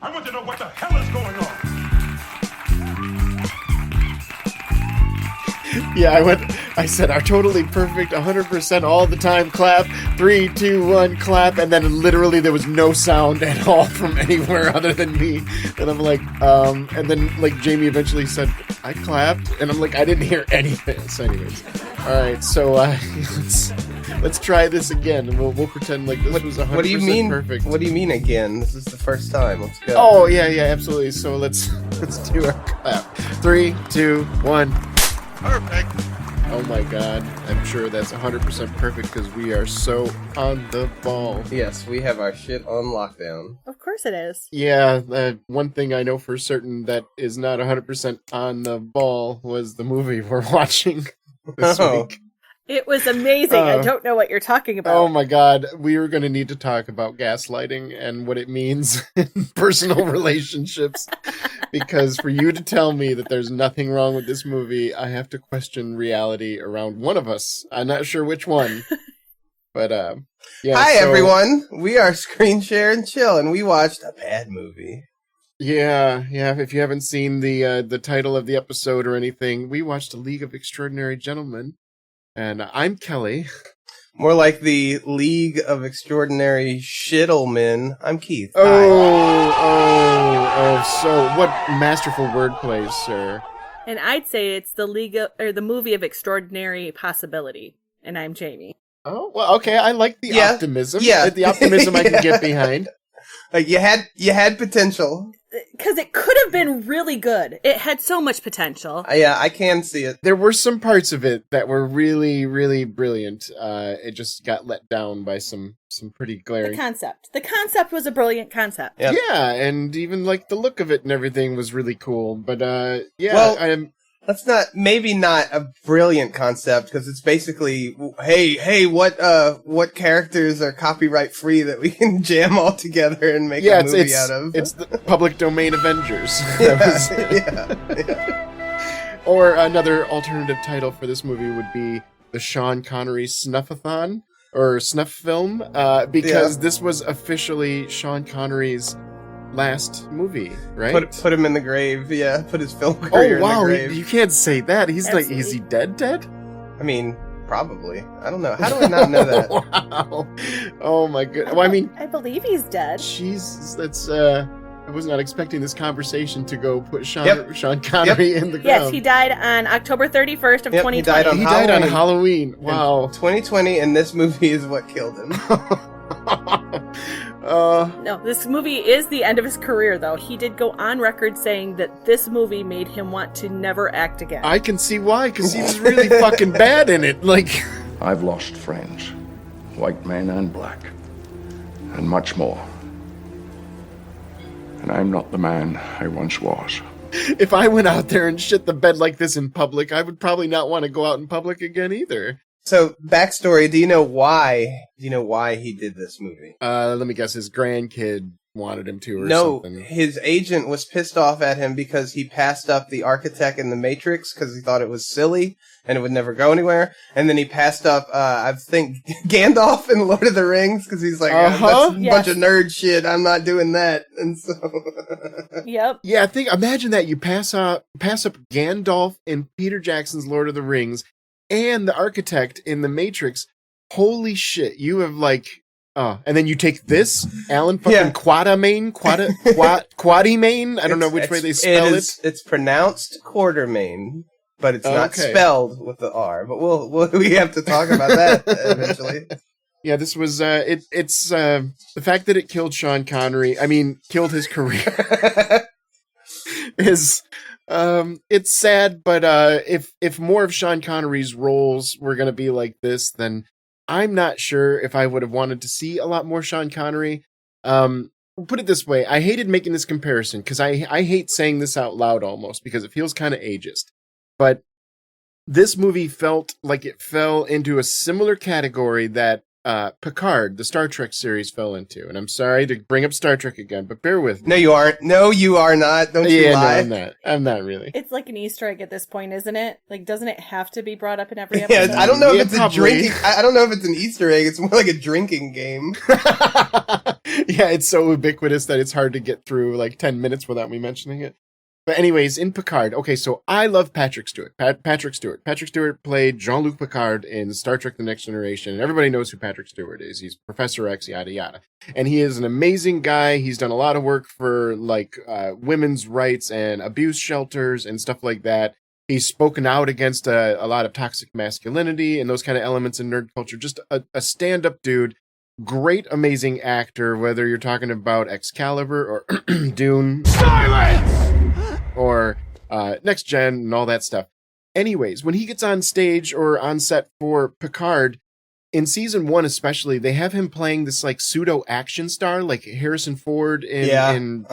I want to know what the hell is going on. Yeah, I said, our totally perfect, 100% all the time clap, 3, 2, 1, clap, and then literally there was no sound at all from anywhere other than me. And I'm like, and then like Jamie eventually said, I clapped, and I'm like, I didn't hear anything. So anyways, all right, so let's try this again, and we'll pretend like this was 100% What do you mean? perfect. What do you mean again? This is the first time. Let's go. Oh yeah, absolutely. So let's do our clap. 3, 2, 1. Perfect. Oh my god, I'm sure that's 100% perfect because we are so on the ball. Yes, we have our shit on lockdown. Of course it is. Yeah, one thing I know for certain that is not 100% on the ball was the movie we're watching this week. It was amazing. I don't know what you're talking about. Oh my god, we are going to need to talk about gaslighting and what it means in personal relationships. Because for you to tell me that there's nothing wrong with this movie, I have to question reality around one of us. I'm not sure which one. But, yeah. Hi, everyone. We are Screen Share and Chill, and we watched a bad movie. Yeah. If you haven't seen the title of the episode or anything, we watched A League of Extraordinary Gentlemen. And I'm Kelley. More like the League of Extraordinary Shittlemen. I'm Keith. So what masterful wordplay, sir. And I'd say it's the movie of extraordinary possibility. And I'm Jamie. Oh, well, okay. I like the optimism. Yeah. The optimism I can get behind. Like you had potential. Because it could have been really good. It had so much potential. Yeah, I can see it. There were some parts of it that were really, really brilliant. It just got let down by some pretty glaring... The concept was a brilliant concept. Yep. Yeah, and even like the look of it and everything was really cool. But yeah, well, that's maybe not a brilliant concept because it's basically, hey, what characters are copyright free that we can jam all together and make a movie out of? It's the Public Domain Avengers. Yeah. Or another alternative title for this movie would be the Sean Connery Snuffathon or Snuff Film, because this was officially Sean Connery's last movie, right? Put him in the grave, yeah. Put his film career in the grave. You can't say that. He's Absolutely. like, is he dead? I mean, probably. I don't know. How do I not know that? Wow. Oh my goodness. Well, I mean, I believe he's dead. Jesus, that's I was not expecting this conversation to go put Sean Connery in the ground. Yes, he died on October 31st of 2020. He died on He died on Halloween. Wow. 2020, and this movie is what killed him. No, this movie is the end of his career, though. He did go on record saying that this movie made him want to never act again. I can see why, because he was really fucking bad in it. Like, I've lost friends, white men and black, and much more. And I'm not the man I once was. if I went out there and shit the bed like this in public, I would probably not want to go out in public again either. So, backstory, do you know why he did this movie? Let me guess, his grandkid wanted him to or something. No, his agent was pissed off at him because he passed up the architect in the Matrix because he thought it was silly and it would never go anywhere. And then he passed up, I think, Gandalf in Lord of the Rings because he's like, that's a bunch of nerd shit. I'm not doing that. And so... Yep. Yeah, imagine that. You pass up Gandalf in Peter Jackson's Lord of the Rings and the architect in the Matrix. Holy shit, you have like... and then you take this, Alan fucking Quatermain? I don't know which way they spell it. It's pronounced Quartermain, but it's not spelled with the R. But we have to talk about that eventually. Yeah, this was, it's the fact that it killed Sean Connery, killed his career, is, it's sad, but if more of Sean Connery's roles were going to be like this, then I'm not sure if I would have wanted to see a lot more Sean Connery. Put it this way, I hated making this comparison because I hate saying this out loud almost because it feels kind of ageist. But this movie felt like it fell into a similar category that Picard, the Star Trek series, fell into. And I'm sorry to bring up Star Trek again, but bear with me. No, you aren't. No, you are not. Don't you lie. No, I'm not really. It's like an Easter egg at this point, isn't it? Like, doesn't it have to be brought up in every episode? Yeah, I don't know if it's probably. a drinking. I don't know if it's an Easter egg. It's more like a drinking game. Yeah, it's so ubiquitous that it's hard to get through like 10 minutes without me mentioning it. But anyways, in Picard, okay, so I love Patrick Stewart. Patrick Stewart played Jean-Luc Picard in Star Trek The Next Generation, and everybody knows who Patrick Stewart is. He's Professor X, yada yada. And he is an amazing guy. He's done a lot of work for like women's rights and abuse shelters and stuff like that. He's spoken out against a lot of toxic masculinity and those kind of elements in nerd culture. Just a stand-up dude. Great, amazing actor, whether you're talking about Excalibur or Dune. Silence! Or Next Gen and all that stuff. Anyways, when he gets on stage or on set for Picard, in season 1 especially, they have him playing this like pseudo action star, like Harrison Ford, and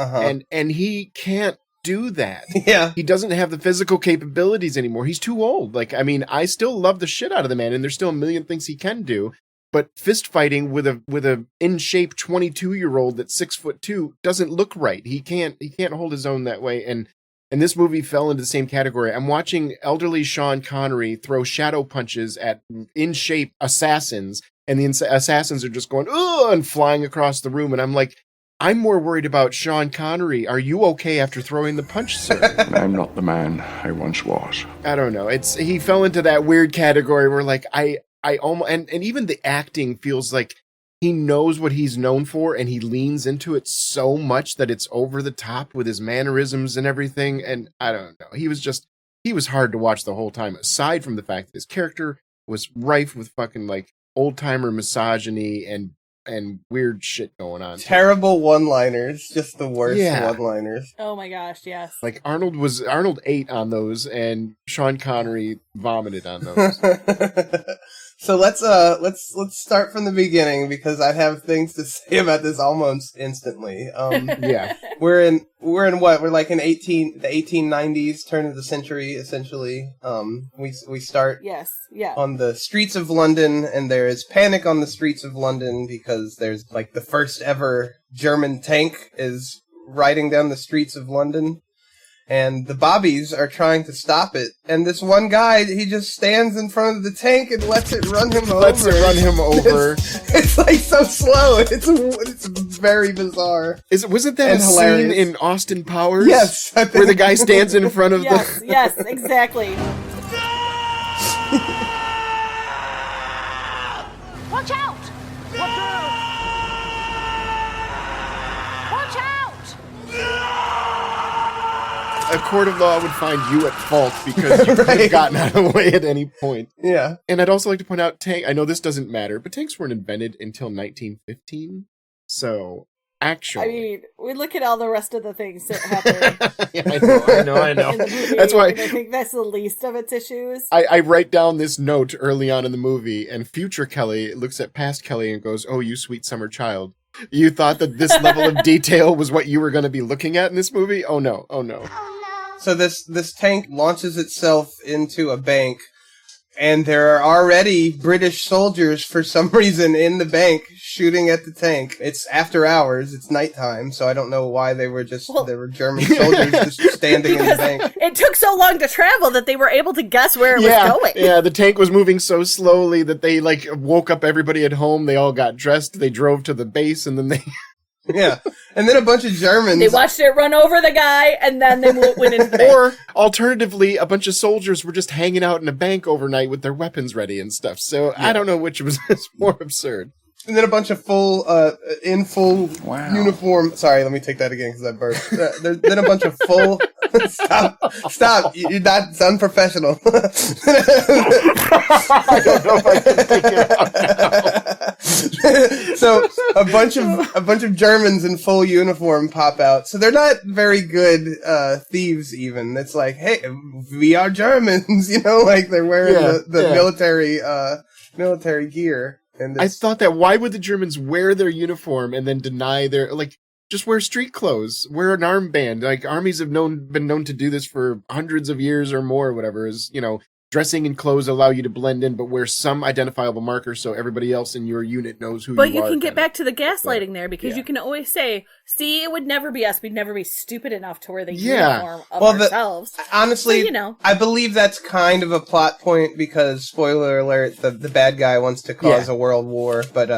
he can't do that. Yeah, he doesn't have the physical capabilities anymore. He's too old. Like, I mean, I still love the shit out of the man, and there's still a million things he can do. But fist fighting with a in shape 22-year-old that's 6'2" doesn't look right. He can't hold his own that way. And this movie fell into the same category. I'm watching elderly Sean Connery throw shadow punches at in shape assassins, and the assassins are just going ugh and flying across the room. And I'm like, I'm more worried about Sean Connery. Are you okay after throwing the punch, sir? I'm not the man I once was. I don't know. He fell into that weird category where like I almost, and even the acting feels like he knows what he's known for and he leans into it so much that it's over the top with his mannerisms and everything. And I don't know. He was hard to watch the whole time, aside from the fact that his character was rife with fucking like old timer misogyny and weird shit going on. Terrible one-liners, just the worst one-liners. Oh my gosh, yes. Like Arnold ate on those and Sean Connery vomited on those. So let's start from the beginning because I have things to say about this almost instantly. Yeah. We're in what? We're like in the 1890s, turn of the century, essentially. We start on the streets of London, and there is panic on the streets of London because there's like the first ever German tank is riding down the streets of London. And the bobbies are trying to stop it. And this one guy, he just stands in front of the tank and lets it run him over. It's like so slow. It's very bizarre. Wasn't that a scene in Austin Powers? Yes. Where the guy stands in front of the... Yes, exactly. Watch out! Watch out! A court of law would find you at fault because you could have gotten out of the way at any point. Yeah. And I'd also like to point out, I know this doesn't matter, but tanks weren't invented until 1915. So, actually... I mean, we look at all the rest of the things that happen. Yeah, I know. In the movie, that's why... I think that's the least of its issues. I write down this note early on in the movie, and future Kelley looks at past Kelley and goes, "Oh, you sweet summer child. You thought that this level of detail was what you were going to be looking at in this movie? Oh no. So this tank launches itself into a bank, and there are already British soldiers for some reason in the bank shooting at the tank. It's after hours, it's nighttime, so I don't know why they were German soldiers just standing in the bank. It took so long to travel that they were able to guess where it was going. Yeah, the tank was moving so slowly that they like woke up everybody at home, they all got dressed, they drove to the base, and then they... Yeah, and then a bunch of Germans... They watched it run over the guy, and then they went into the bank. Or, alternatively, a bunch of soldiers were just hanging out in a bank overnight with their weapons ready and stuff. So, I don't know which was more absurd. And then a bunch of full uniform... Sorry, let me take that again, because I burped. Then a bunch of full... Stop. It's unprofessional. I don't know if I can take it out now. So a bunch of Germans in full uniform pop out. So they're not very good thieves even. It's like, hey, we are Germans, like they're wearing the military gear. And I thought that why would the Germans wear their uniform and then deny their just wear street clothes, wear an armband. Like armies have been known to do this for hundreds of years or more, whatever. Is dressing and clothes allow you to blend in, but wear some identifiable markers so everybody else in your unit knows who But you are. you can get back to the gaslighting there, because yeah. you can always say, see, it would never be us. We'd never be stupid enough to wear the Yeah. uniform of Well, ourselves. Honestly, So, you know. I believe that's kind of a plot point because, spoiler alert, the bad guy wants to cause Yeah. a world war. But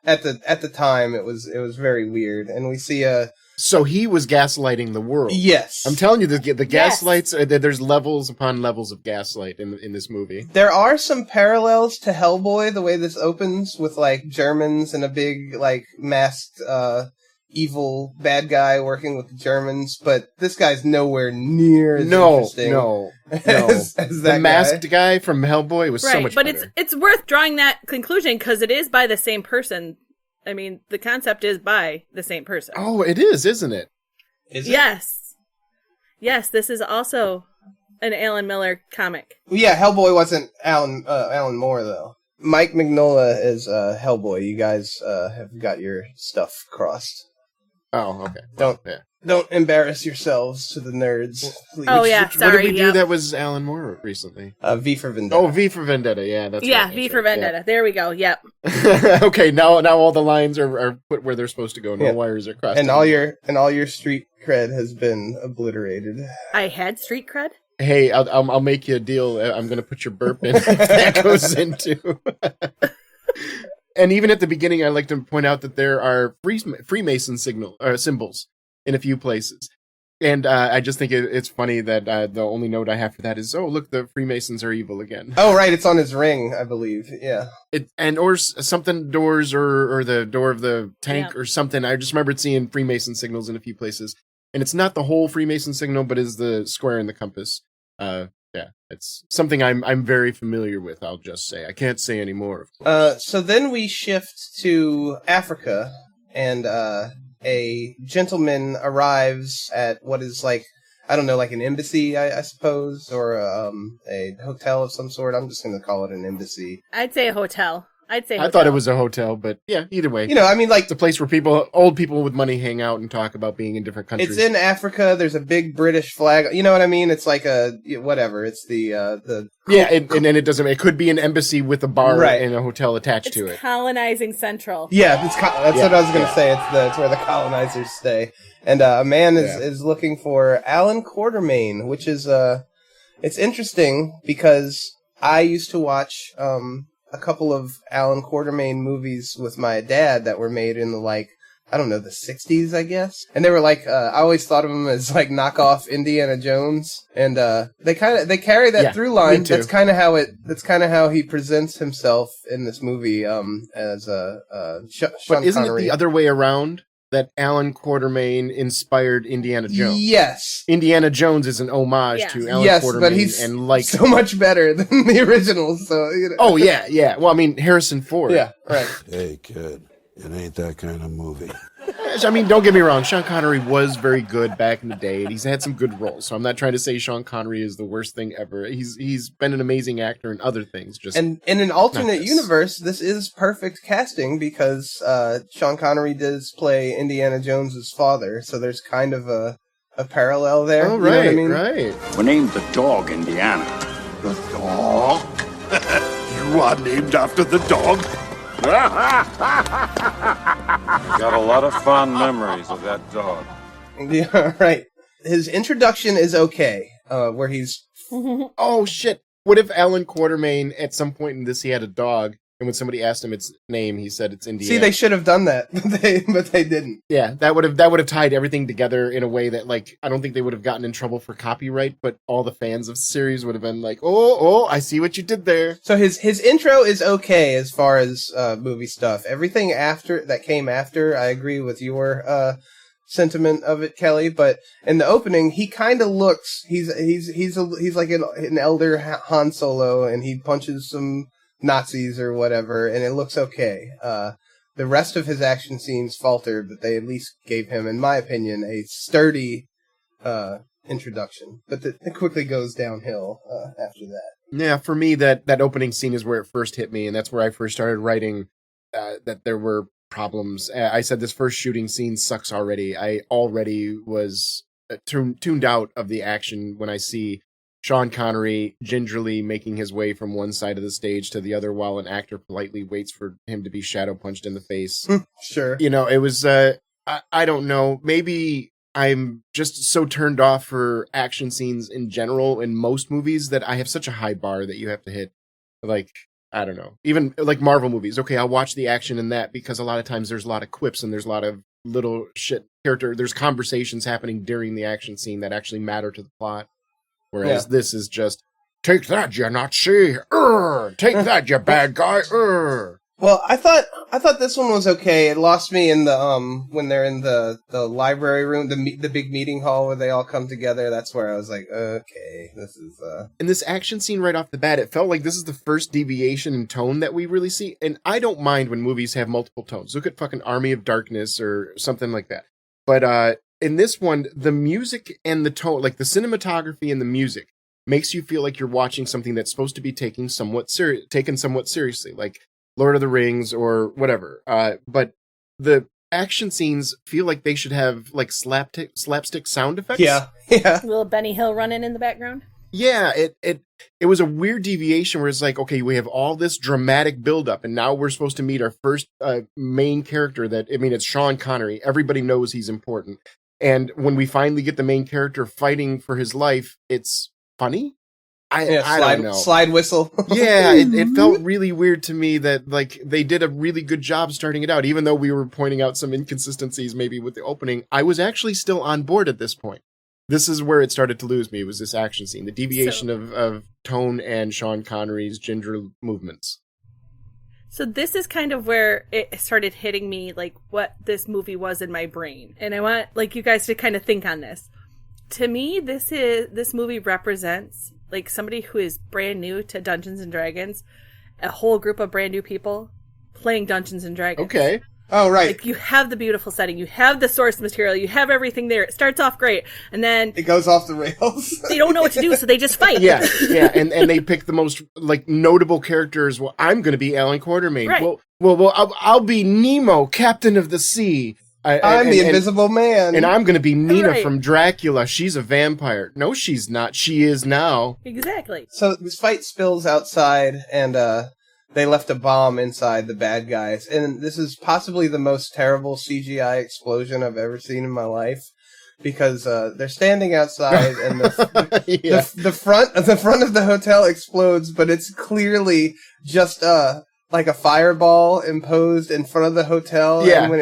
at the time, it was very weird, and we see a So he was gaslighting the world. yes. I'm telling you, the Yes. gaslights, there's levels upon levels of gaslight in this movie. There are some parallels to Hellboy, the way this opens with like Germans and a big like masked evil bad guy working with the Germans, but this guy's nowhere near as interesting No. as that The masked guy from Hellboy was so Right, much but better. it's worth drawing that conclusion because it is by the same person. I mean, the concept is by the same person. Oh, it is, isn't it? Is it? Yes. Yes, this is also an Alan Miller comic. Yeah, Hellboy wasn't Alan Moore though. Mike Mignola is Hellboy. You guys have got your stuff crossed. Oh, okay. Don't Yeah. don't embarrass yourselves to the nerds. Please. Oh, yeah. What Sorry, did we do yeah. that was Alan Moore recently? V for Vendetta. Oh, V for Vendetta. Yeah, that's Yeah, right, V that's for right, Vendetta. There we go. Yep. yeah. Okay, now all the lines are put where they're supposed to go. No Yeah. wires are crossed. and all your street cred has been obliterated. I had street cred. Hey, I'll make you a deal. I'm going to put your burp in. If that goes into. And even at the beginning, I like to point out that there are Freemason symbols in a few places. And I just think it's funny that the only note I have for that is, oh, look, the Freemasons are evil again. Oh, right, it's on his ring, I believe. Yeah. Or something doors or the door of the tank Yeah. or something. I just remembered seeing Freemason signals in a few places. And it's not the whole Freemason signal, but is the square and the compass. Yeah, it's something I'm very familiar with, I'll just say. I can't say any more. Of course. So then we shift to Africa, and a gentleman arrives at what is like, I don't know, like an embassy, I suppose, or a hotel of some sort. I'm just going to call it an embassy. I'd say a hotel. I thought it was a hotel, but yeah, either way. You know, I mean, like, It's a place where old people with money hang out and talk about being in different countries. it's in Africa. There's a big British flag. You know what I mean? It's like whatever. It's the Yeah, and it doesn't. It could be an embassy with a bar Right. and a hotel attached It's to it. colonizing Central. yeah. That's what I was going to say. It's where the colonizers stay. And a man is looking for Alan Quartermain, which is it's interesting because I used to watch a couple of Alan Quartermain movies with my dad that were made in the I don't know, the 60s, I guess. And they were I always thought of them as knockoff Indiana Jones. And they carry that through line. me too. That's kind of how he presents himself in this movie as Sean But isn't Connery. it the other way around? That Alan Quartermain inspired Indiana Jones. Yes. Indiana Jones is an homage Yeah. to Alan Yes, Quartermain, but he's and so much better than the original. So Oh yeah. Well, I mean Harrison Ford. yeah, right. Hey, kid, it ain't that kind of movie. I mean, don't get me wrong. Sean Connery was very good back in the day, and he's had some good roles. So I'm not trying to say Sean Connery is the worst thing ever. He's been an amazing actor in other things. Just And in an alternate Not this. universe, this is perfect casting because Sean Connery does play Indiana Jones's father. So there's kind of a parallel there. oh You know what right, I mean? right. We named the dog Indiana. The dog? You are named after the dog? Got a lot of fond memories of that dog. Yeah, right. His introduction is okay, where he's Oh shit! What if Alan Quartermain at some point in this he had a dog, and when somebody asked him its name, he said it's Indiana. see they should have done that, but they didn't. Yeah, that would have tied everything together in a way that I don't think they would have gotten in trouble for copyright, but all the fans of the series would have been like, oh, I see what you did there. So his intro is okay as far as movie stuff. Everything after that came after, I agree with your sentiment of it, Kelley. But in the opening, he kind of looks he's like an elder Han Solo, and he punches some Nazis or whatever, and it looks okay. The rest of his action scenes falter, but they at least gave him, in my opinion, a sturdy introduction. But it quickly goes downhill after that. Yeah, for me, that opening scene is where it first hit me, and that's where I first started writing that there were problems. I said this first shooting scene sucks already. I already was tuned out of the action when I see Sean Connery gingerly making his way from one side of the stage to the other while an actor politely waits for him to be shadow punched in the face. Sure. You know, it was, I don't know, maybe I'm just so turned off for action scenes in general in most movies that I have such a high bar that you have to hit. Like, I don't know, even like Marvel movies. Okay, I'll watch the action in that because a lot of times there's a lot of quips and there's a lot of little shit character. There's conversations happening during the action scene that actually matter to the plot. Whereas this is just, take that, you Nazi! Take that, you bad guy! Well, I thought this one was okay. It lost me in the when they're in the library room, the big meeting hall where they all come together. That's where I was like, okay, this is In this action scene right off the bat, it felt like this is the first deviation in tone that we really see. And I don't mind when movies have multiple tones. Look at fucking Army of Darkness or something like that. But in this one, the music and the tone, like the cinematography and the music, makes you feel like you're watching something that's supposed to be taken somewhat seriously, like Lord of the Rings or whatever. But the action scenes feel like they should have like slapstick sound effects. Yeah. Little Benny Hill running in the background. Yeah, it was a weird deviation where it's like, okay, we have all this dramatic buildup, and now we're supposed to meet our first main character that, I mean, it's Sean Connery. Everybody knows he's important. And when we finally get the main character fighting for his life, it's funny. I don't know. Slide whistle. Yeah, it felt really weird to me that like they did a really good job starting it out, even though we were pointing out some inconsistencies maybe with the opening. I was actually still on board at this point. This is where it started to lose me, was this action scene, the deviation of tone and Sean Connery's ginger movements. So this is kind of where it started hitting me, like what this movie was in my brain. And I want like you guys to kind of think on this. To me, this movie represents like somebody who is brand new to Dungeons and Dragons, a whole group of brand new people playing Dungeons and Dragons. Okay. Oh, right. Like you have the beautiful setting, you have the source material, you have everything there. It starts off great, and then It goes off the rails. they don't know what to do, so they just fight. Yeah, and they pick the most like notable characters. Well, I'm going to be Alan Quartermain. Right. Well, I'll be Nemo, Captain of the Sea. I'm the Invisible Man. And I'm going to be Nina Right. from Dracula. She's a vampire. No, she's not. She is now. Exactly. So this fight spills outside, and they left a bomb inside the bad guys. And this is possibly the most terrible CGI explosion I've ever seen in my life, because they're standing outside, and the front of the hotel explodes, but it's clearly just like a fireball imposed in front of the hotel. Yeah. And when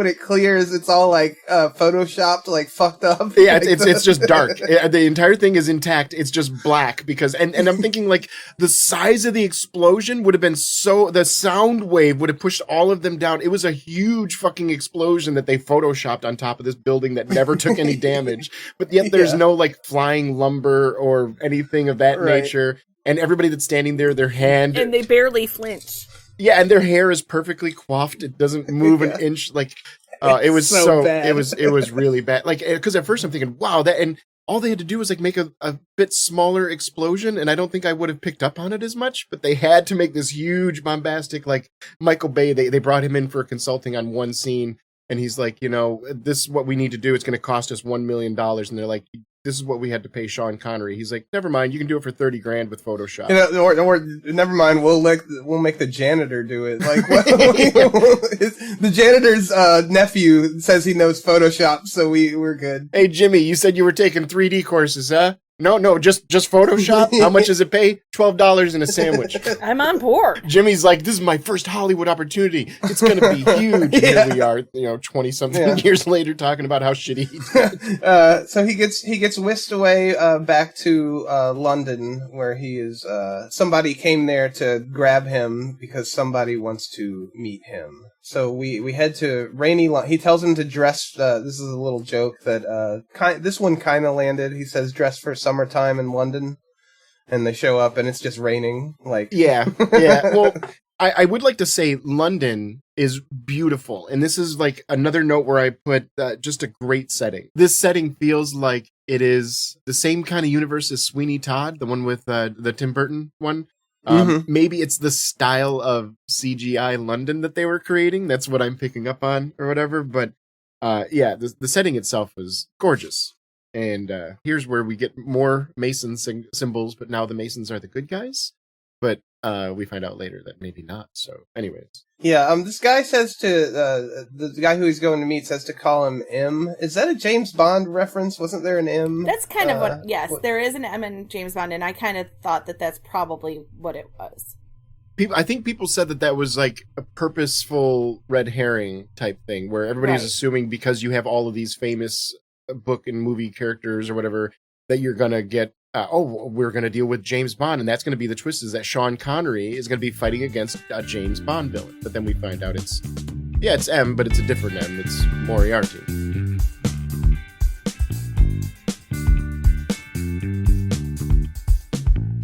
it clears, it's all like photoshopped, like fucked up. Yeah, Like it's just dark. The entire thing is intact. It's just black because, and I'm thinking like the size of the explosion would have been the sound wave would have pushed all of them down. It was a huge fucking explosion that they photoshopped on top of this building that never took any damage. But yet there's no like flying lumber or anything of that nature. And everybody that's standing there, their hand. And they barely flinch. Yeah, and their hair is perfectly coiffed. It doesn't move an inch. Like, it was so bad. It was really bad. Like, because at first I'm thinking, wow, and all they had to do was like make a bit smaller explosion, and I don't think I would have picked up on it as much. But they had to make this huge, bombastic, like Michael Bay. They brought him in for consulting on one scene, and he's like, this is what we need to do. It's going to cost us $1 million, and they're like, this is what we had to pay Sean Connery. He's like, never mind, you can do it for $30,000 with Photoshop. Or never mind, we'll make the janitor do it. Like, the janitor's nephew says he knows Photoshop, so we're good. Hey Jimmy, you said you were taking 3D courses, huh? No, just Photoshop. How much does it pay? $12 and a sandwich. I'm on board. Jimmy's like, this is my first Hollywood opportunity. It's going to be huge. Here we are, 20-something years later, talking about how shitty he did. So he gets whisked away back to London, where he is. Somebody came there to grab him because somebody wants to meet him. So we head to rainy. He tells him to dress. This is a little joke that this one kind of landed. He says dress for summertime in London, and they show up and it's just raining. Like yeah. Well, I would like to say London is beautiful, and this is like another note where I put just a great setting. This setting feels like it is the same kind of universe as Sweeney Todd, the one with the Tim Burton one. Maybe it's the style of CGI London that they were creating. That's what I'm picking up on or whatever. But the setting itself was gorgeous. And here's where we get more Mason symbols, but now the Masons are the good guys. But we find out later that maybe not. So, anyways. Yeah, this guy says to, the guy who he's going to meet says to call him M. Is that a James Bond reference? Wasn't there an M? That's kind of what, yes, there is an M in James Bond, and I kind of thought that that's probably what it was. I think people said that was like a purposeful red herring type thing, where everybody was assuming because you have all of these famous book and movie characters or whatever, that you're going to get, we're going to deal with James Bond, and that's going to be the twist, is that Sean Connery is going to be fighting against a James Bond villain. But then we find out it's M, but it's a different M. It's Moriarty.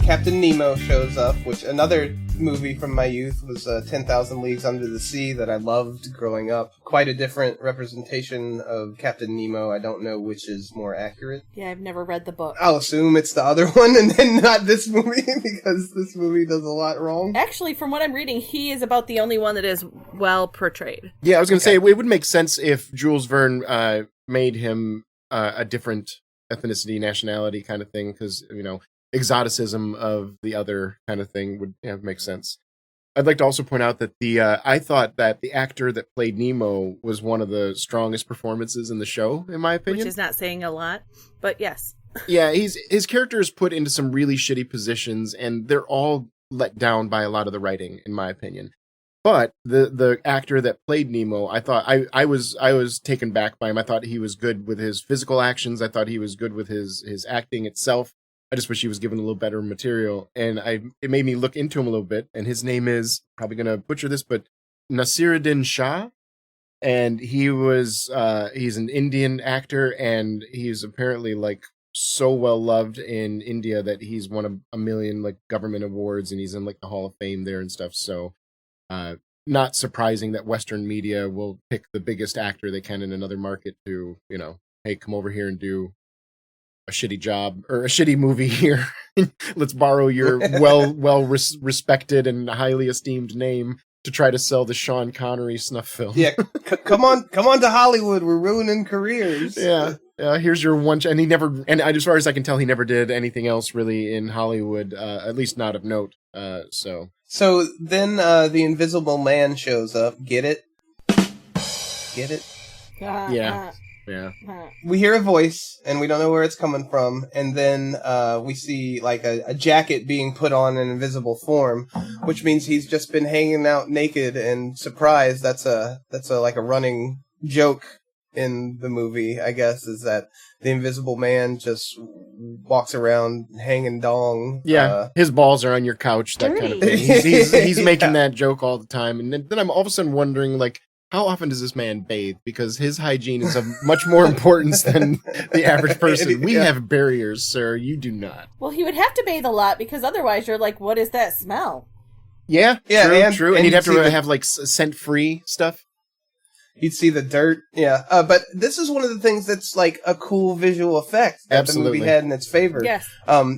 Captain Nemo shows up, which another movie from my youth was 10,000 Leagues Under the Sea that I loved growing up. Quite a different representation of Captain Nemo. I don't know which is more accurate. Yeah, I've never read the book. I'll assume it's the other one and then not this movie because this movie does a lot wrong. Actually, from what I'm reading, he is about the only one that is well portrayed. Yeah, I was going to say, it would make sense if Jules Verne made him a different ethnicity, nationality kind of thing, because, exoticism of the other kind of thing would make sense. I'd like to also point out that I thought that the actor that played Nemo was one of the strongest performances in the show, in my opinion. Which is not saying a lot, but yes. Yeah, his character is put into some really shitty positions, and they're all let down by a lot of the writing, in my opinion. But the actor that played Nemo, I thought I was taken back by him. I thought he was good with his physical actions. I thought he was good with his acting itself. I just wish he was given a little better material, and it made me look into him a little bit. And his name is, probably going to butcher this, but Nasiruddin Shah, and he's an Indian actor, and he's apparently like so well loved in India that he's won a million like government awards, and he's in like the Hall of Fame there and stuff. So, not surprising that Western media will pick the biggest actor they can in another market to, hey, come over here and do a shitty job or a shitty movie here. Let's borrow your respected and highly esteemed name to try to sell the Sean Connery snuff film. Yeah, come on to Hollywood. We're ruining careers. Yeah. Here's your one, and he never, and as far as I can tell, he never did anything else really in Hollywood, at least not of note. So then the Invisible Man shows up. Get it? Get it? Yeah. Yeah. We hear a voice, and we don't know where it's coming from, and then we see like a jacket being put on an invisible form, which means he's just been hanging out naked. And surprise, that's like a running joke in the movie, I guess, is that the Invisible Man just walks around hanging dong. Yeah, his balls are on your couch, that kind of thing. He's making that joke all the time, and then I'm all of a sudden wondering, like, how often does this man bathe? Because his hygiene is of much more importance than the average person. We have barriers, sir. You do not. Well, he would have to bathe a lot because otherwise you're like, what is that smell? Yeah, true. And he'd have to have like scent-free stuff. You'd see the dirt. Yeah. But this is one of the things that's like a cool visual effect that the movie had in its favor. Yes.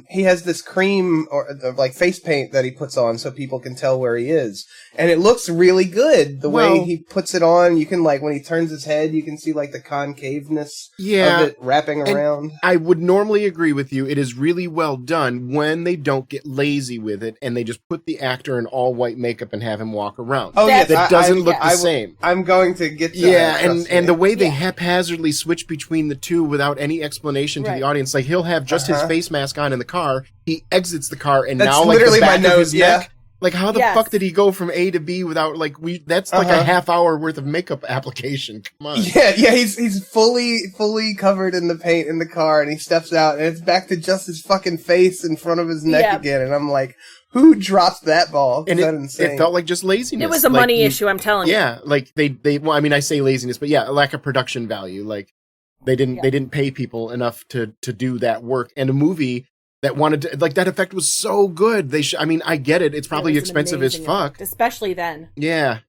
He has this cream or like face paint that he puts on so people can tell where he is. And it looks really good. The way he puts it on, you can like, when he turns his head, you can see like the concaveness of it wrapping around. I would normally agree with you. It is really well done when they don't get lazy with it and they just put the actor in all white makeup and have him walk around. Oh, yeah. That doesn't look the same. I'm going to get to that. And the way they haphazardly switch between the two without any explanation to the audience, like he'll have just his face mask on in the car, he exits the car, and that's now like literally the back my of his nose, neck. Like, how the fuck did he go from A to B without, like, that's like a half hour worth of makeup application. Come on. Yeah, he's fully covered in the paint in the car, and he steps out, and it's back to just his fucking face in front of his neck again, and I'm like, who dropped that ball? And that insane? It felt like just laziness. It was a money issue, I'm telling you. Yeah, like, well, I mean, I say laziness, but yeah, lack of production value. Like, they didn't pay people enough to do that work. And a movie that wanted to, like, that effect was so good. I mean, I get it. It's probably expensive as fuck. Especially then. Yeah,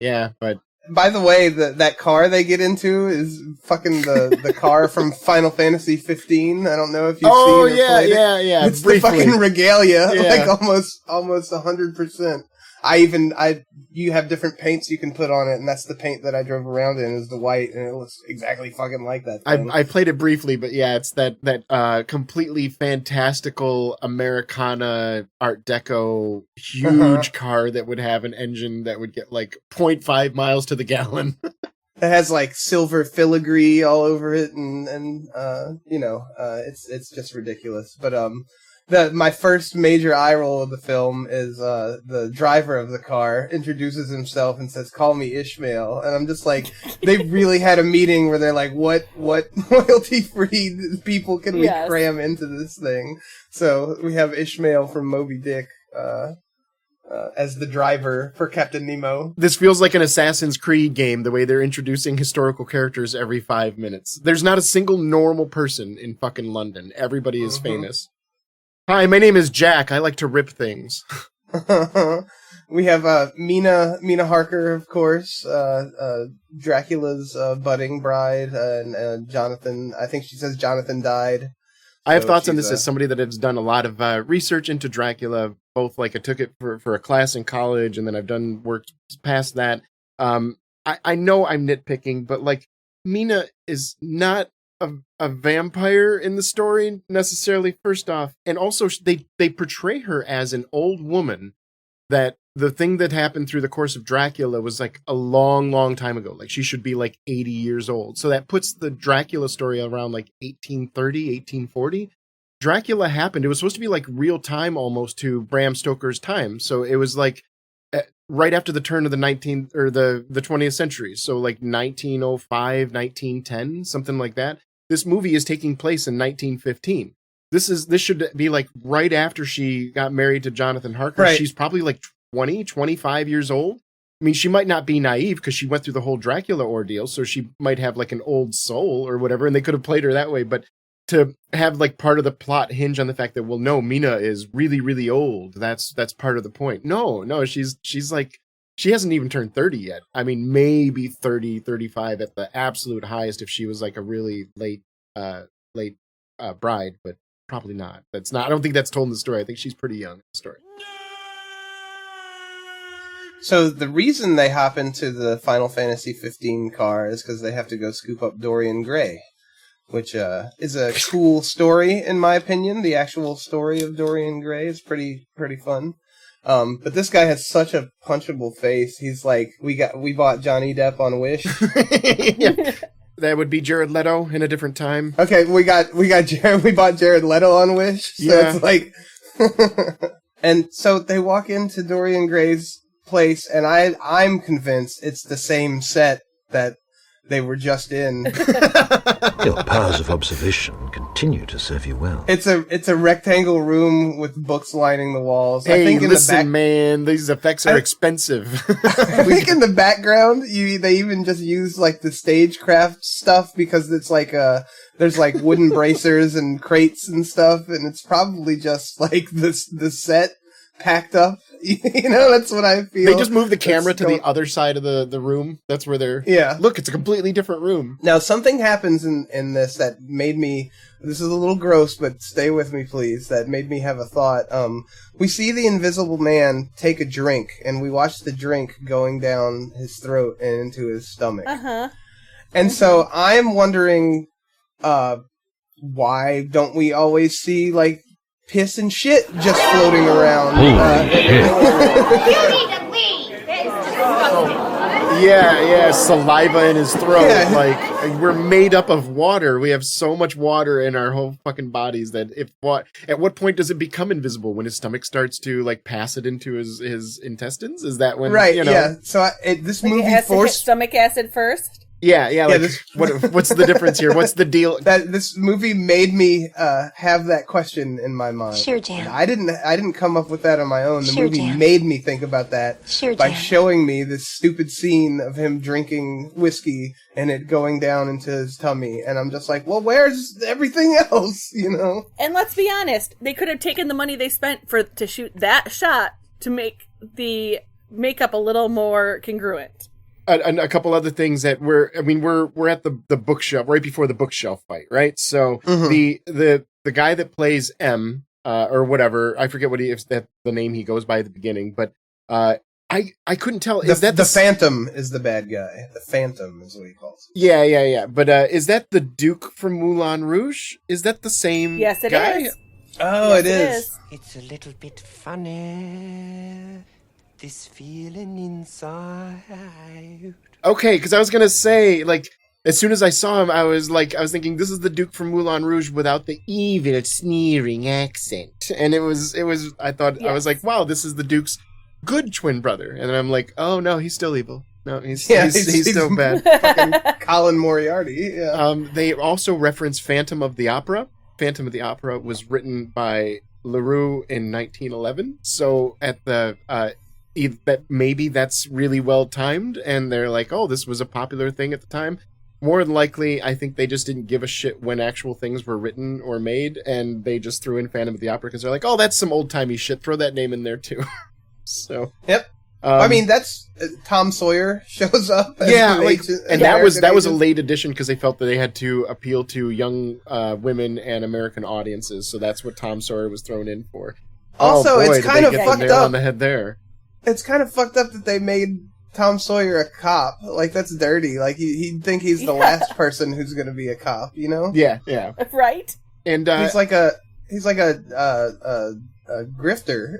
but. By the way, that car they get into is fucking the car from Final Fantasy 15. I don't know if you've seen it. Yeah. It's briefly. The fucking regalia, like almost 100%. you have different paints you can put on it, and that's the paint that I drove around in is the white, and it looks exactly fucking like that thing. I played it briefly, but yeah, it's that completely fantastical Americana Art Deco huge car that would have an engine that would get like 0.5 miles to the gallon. It has like silver filigree all over it, and it's just ridiculous. But my first major eye roll of the film is the driver of the car introduces himself and says, "Call me Ishmael," and I'm just like, they really had a meeting where they're like, what royalty-free people can we cram into this thing? So we have Ishmael from Moby Dick as the driver for Captain Nemo. This feels like an Assassin's Creed game, the way they're introducing historical characters every 5 minutes. There's not a single normal person in fucking London. Everybody is famous. Hi, my name is Jack. I like to rip things. We have Mina Harker, of course, Dracula's budding bride, and Jonathan. I think she says Jonathan died. I have thoughts on this as somebody that has done a lot of research into Dracula, both like I took it for a class in college, and then I've done work past that. I know I'm nitpicking, but like Mina is not a vampire in the story necessarily, first off, and also they portray her as an old woman that the thing that happened through the course of Dracula was like a long time ago. Like she should be like 80 years old. So that puts the Dracula story around like 1830, 1840. Dracula happened. It was supposed to be like real time almost to Bram Stoker's time. So it was like right after the turn of the 19th or the 20th century. So like 1905, 1910, something like that. This movie is taking place in 1915. This should be like right after she got married to Jonathan Harker. Right. She's probably like 20, 25 years old. I mean, she might not be naive because she went through the whole Dracula ordeal, so she might have like an old soul or whatever, and they could have played her that way. But to have like part of the plot hinge on the fact that, well, no, Mina is really, really old. That's part of the point. No, she's like, she hasn't even turned 30 yet. I mean, maybe 30, 35 at the absolute highest if she was like a really late bride, but probably not. I don't think that's told in the story. I think she's pretty young in the story. So the reason they hop into the Final Fantasy 15 car is because they have to go scoop up Dorian Gray, which is a cool story in my opinion. The actual story of Dorian Gray is pretty fun. But this guy has such a punchable face. He's like, we bought Johnny Depp on Wish. Yeah. That would be Jared Leto in a different time. Okay, we bought Jared Leto on Wish. So yeah. It's like, and so they walk into Dorian Gray's place, and I'm convinced it's the same set that they were just in. Your powers of observation continue to serve you well. It's a rectangle room with books lining the walls. Hey, I think listen, man, these effects are expensive. I think in the background, they even just use like the stagecraft stuff because it's like there's like wooden bracers and crates and stuff, and it's probably just like the set packed up. You know, that's what I feel. They just move the camera to the other side of the room. That's where they're... Yeah. Look, it's a completely different room. Now, something happens in this that made me... This is a little gross, but stay with me, please. That made me have a thought. We see the Invisible Man take a drink, and we watch the drink going down his throat and into his stomach. Uh-huh. And so I'm wondering, why don't we always see, like, piss and shit just floating around? Yeah, saliva in his throat. Yeah. Like, we're made up of water. We have so much water in our whole fucking bodies that at what point does it become invisible? When his stomach starts to like pass it into his intestines? Is that when? Right. You know? Yeah. So this movie it has forced stomach acid first. Yeah. Like, what's the difference here? What's the deal? That this movie made me have that question in my mind. Sure, Jam. I didn't come up with that on my own. The Sure, movie Jam. made me think about that by Jam. showing me this stupid scene of him drinking whiskey and it going down into his tummy, and I'm just like, well, where's everything else? You know. And let's be honest, they could have taken the money they spent to shoot that shot to make the makeup a little more congruent. A couple other things that we're at the bookshelf right before the bookshelf fight, right? So the guy that plays M or whatever, I forget if that's the name he goes by at the beginning, but I couldn't tell. The, Is that the Phantom is the bad guy. The Phantom is what he calls it. Yeah. But is that the Duke from Moulin Rouge? Is that the same Yes, it guy? is. Oh, Yes, it is. It's a little bit funny, this feeling inside. Okay, because I was gonna say, like, as soon as I saw him, I was thinking, this is the Duke from Moulin Rouge without the evil, sneering accent, and it was. I thought I was like, wow, this is the Duke's good twin brother, and then I'm like, oh no, he's still evil. No, he's still bad. Fucking Colin Moriarty. Yeah. They also reference Phantom of the Opera. Phantom of the Opera was written by LaRue in 1911, so at the that maybe that's really well timed, and they're like, oh, this was a popular thing at the time. More than likely, I think they just didn't give a shit when actual things were written or made, and they just threw in Phantom of the Opera because they're like, oh, that's some old-timey shit. Throw that name in there too. So. Yep. I mean, that's Tom Sawyer shows up. Yeah, and that was a agent. late addition because they felt that they had to appeal to young women and American audiences, so that's what Tom Sawyer was thrown in for. Also, it's kind of fucked up on the head there. It's kind of fucked up that they made Tom Sawyer a cop. Like, that's dirty. Like, he'd think he's the last person who's going to be a cop. You know? Yeah. Right. And he's like a grifter.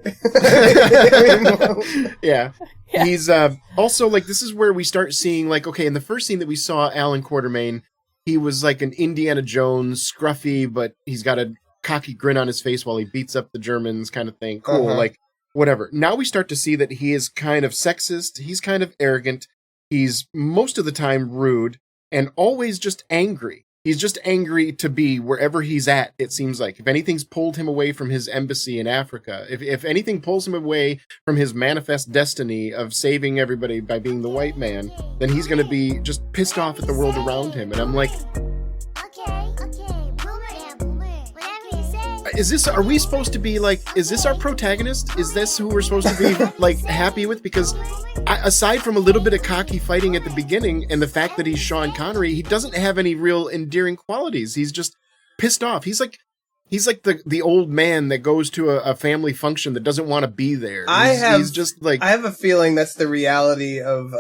Yeah. He's also, like, this is where we start seeing, like, okay, in the first scene that we saw Alan Quartermain, he was like an Indiana Jones, scruffy, but he's got a cocky grin on his face while he beats up the Germans kind of thing. Cool, like, whatever. Now we start to see that he is kind of sexist, he's kind of arrogant, he's most of the time rude, and always just angry. He's just angry to be wherever he's at, it seems like. If anything's pulled him away from his embassy in Africa, if anything pulls him away from his manifest destiny of saving everybody by being the white man, then he's going to be just pissed off at the world around him. And I'm like, are we supposed to be like, is this our protagonist? Is this who we're supposed to be like happy with? Because aside from a little bit of cocky fighting at the beginning and the fact that he's Sean Connery, he doesn't have any real endearing qualities. He's just pissed off. He's like the old man that goes to a family function that doesn't want to be there. He's just like, I have a feeling that's the reality of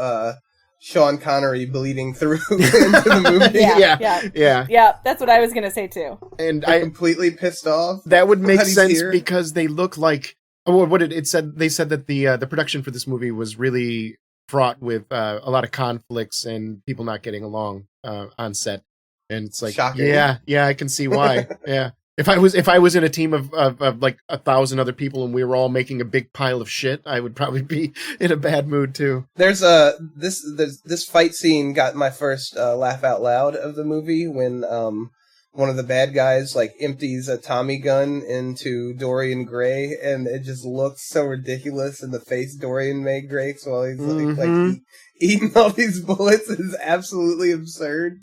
Sean Connery bleeding through into the movie. Yeah, that's what I was gonna say too. And I'm completely pissed off. That would make sense because they look like. Oh, what did it said? They said that the production for this movie was really fraught with a lot of conflicts and people not getting along on set. And it's like, shocking. Yeah, I can see why. Yeah. If I was in a team of like 1,000 other people and we were all making a big pile of shit, I would probably be in a bad mood too. There's this fight scene got my first laugh out loud of the movie when one of the bad guys like empties a Tommy gun into Dorian Gray, and it just looks so ridiculous in the face Dorian made Gray while he's like eating all these bullets is absolutely absurd.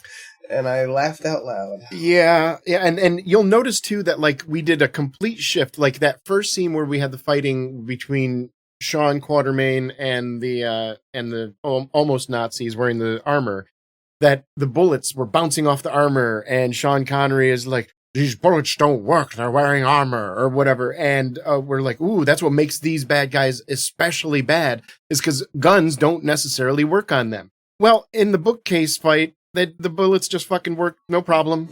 And I laughed out loud. Yeah, and you'll notice too that like we did a complete shift. Like that first scene where we had the fighting between Sean Quartermain and the almost Nazis wearing the armor, that the bullets were bouncing off the armor, and Sean Connery is like, these bullets don't work, they're wearing armor, or whatever. And we're like, ooh, that's what makes these bad guys especially bad, is because guns don't necessarily work on them. Well, in the bookcase fight, the bullets just fucking work, no problem.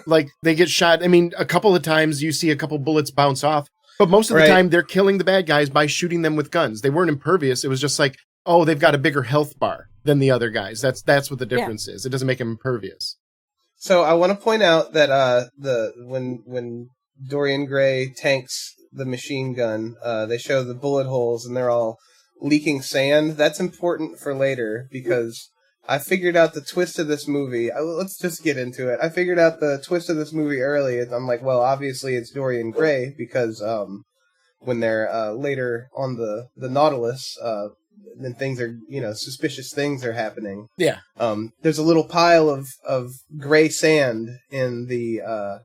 Like, they get shot. I mean, a couple of times you see a couple bullets bounce off, but most of the time they're killing the bad guys by shooting them with guns. They weren't impervious. It was just like, oh, they've got a bigger health bar than the other guys. That's what the difference is. It doesn't make them impervious. So I want to point out that when Dorian Gray tanks the machine gun, they show the bullet holes and they're all leaking sand. That's important for later because I figured out the twist of this movie. Let's just get into it. I figured out the twist of this movie early, and I'm like, well, obviously it's Dorian Gray because when they're later on the Nautilus, then things are, suspicious things are happening. Yeah. There's a little pile of gray sand in the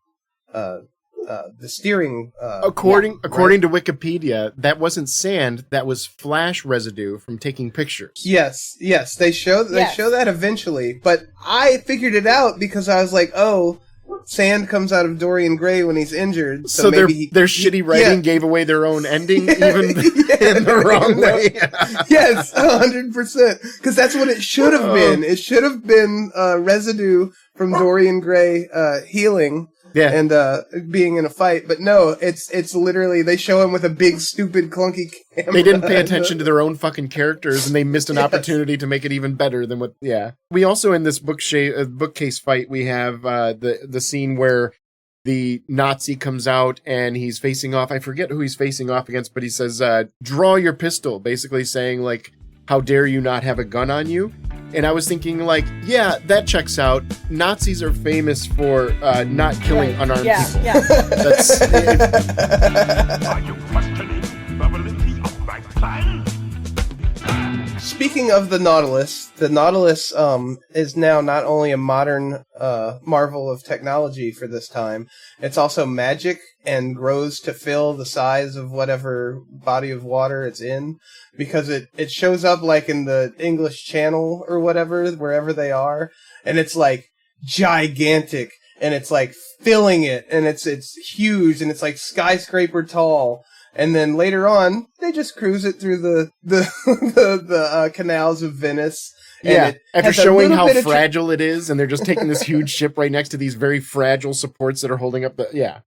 steering. According to Wikipedia, that wasn't sand. That was flash residue from taking pictures. Yes. They show that eventually, but I figured it out because I was like, oh, sand comes out of Dorian Gray when he's injured. So their shitty writing gave away their own ending, even in the wrong way. Yes, 100%. Because that's what it should have been. It should have been residue from Dorian Gray healing. Yeah. And being in a fight. But no, it's literally, they show him with a big, stupid, clunky camera. They didn't pay attention to their own fucking characters, and they missed an opportunity to make it even better than what, yeah. We also, in this bookcase fight, we have the scene where the Nazi comes out and he's facing off, I forget who he's facing off against, but he says, draw your pistol, basically saying, like, how dare you not have a gun on you? And I was thinking, like, yeah, that checks out. Nazis are famous for not killing unarmed people. Yeah. That's Are you questioning the validity of my plan? Speaking of the Nautilus is now not only a modern marvel of technology for this time, it's also magic and grows to fill the size of whatever body of water it's in, because it shows up like in the English Channel or whatever, wherever they are, and it's like gigantic, and it's like filling it, and it's huge, and it's like skyscraper tall. And then later on, they just cruise it through the canals of Venice. Yeah, after showing how fragile it is, and they're just taking this huge ship right next to these very fragile supports that are holding up the... Yeah.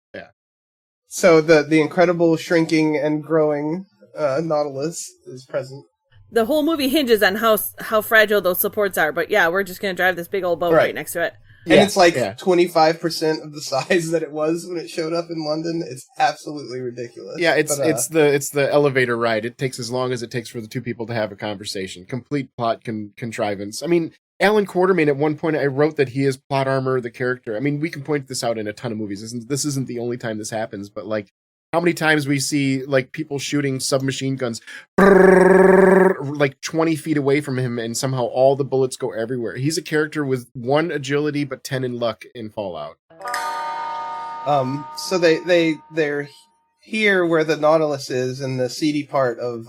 So the incredible shrinking and growing Nautilus is present. The whole movie hinges on how fragile those supports are. But yeah, we're just going to drive this big old boat right next to it. And it's like 25% of the size that it was when it showed up in London. It's absolutely ridiculous. Yeah, it's the elevator ride. It takes as long as it takes for the two people to have a conversation. Complete plot contrivance. I mean, Alan Quartermain, at one point, I wrote that he is plot armor, the character. I mean, we can point this out in a ton of movies. This isn't the only time this happens, but like, how many times we see like people shooting submachine guns like 20 feet away from him, and somehow all the bullets go everywhere. He's a character with 1 agility but 10 in luck in Fallout. So they're here where the Nautilus is in the seedy part of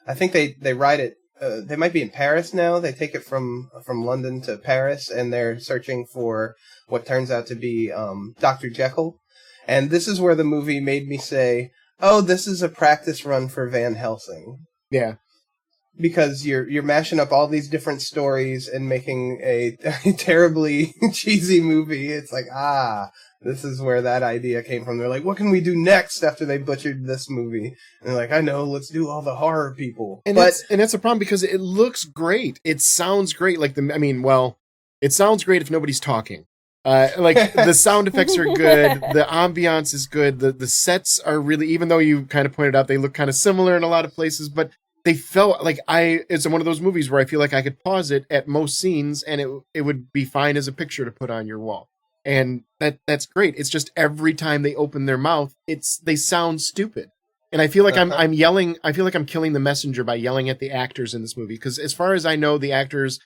I think they ride it. They might be in Paris now. They take it from London to Paris, and they're searching for what turns out to be Dr. Jekyll. And this is where the movie made me say, oh, this is a practice run for Van Helsing. Yeah. Because you're mashing up all these different stories and making a terribly cheesy movie. It's like, this is where that idea came from. They're like, what can we do next after they butchered this movie? And they're like, I know, let's do all the horror people. And that's a problem because it looks great. It sounds great. It sounds great if nobody's talking. Like the sound effects are good, the ambiance is good, the sets are really, even though you kind of pointed out they look kind of similar in a lot of places, but they felt like it's one of those movies where I feel like I could pause it at most scenes and it would be fine as a picture to put on your wall. And that's great. It's just every time they open their mouth, they sound stupid. And I feel like I'm yelling, I feel like I'm killing the messenger by yelling at the actors in this movie, because as far as I know, the actors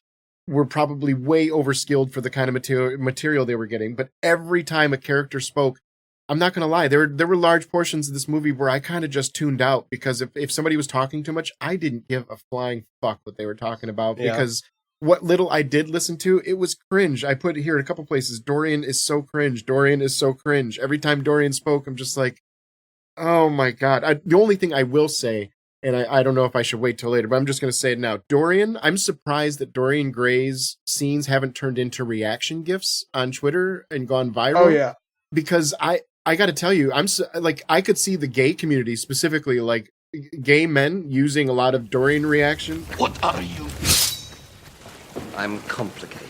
were probably way overskilled for the kind of material they were getting. But every time a character spoke, I'm not going to lie, there were large portions of this movie where I kind of just tuned out, because if somebody was talking too much, I didn't give a flying fuck what they were talking about, because what little I did listen to, it was cringe. I put it here in a couple places. Dorian is so cringe. Dorian is so cringe. Every time Dorian spoke, I'm just like, oh my God. The only thing I will say, and I don't know if I should wait till later, but I'm just going to say it now. Dorian, I'm surprised that Dorian Gray's scenes haven't turned into reaction GIFs on Twitter and gone viral. Oh, yeah. Because I got to tell you, I could see the gay community, specifically like gay men, using a lot of Dorian reaction. What are you? I'm complicated.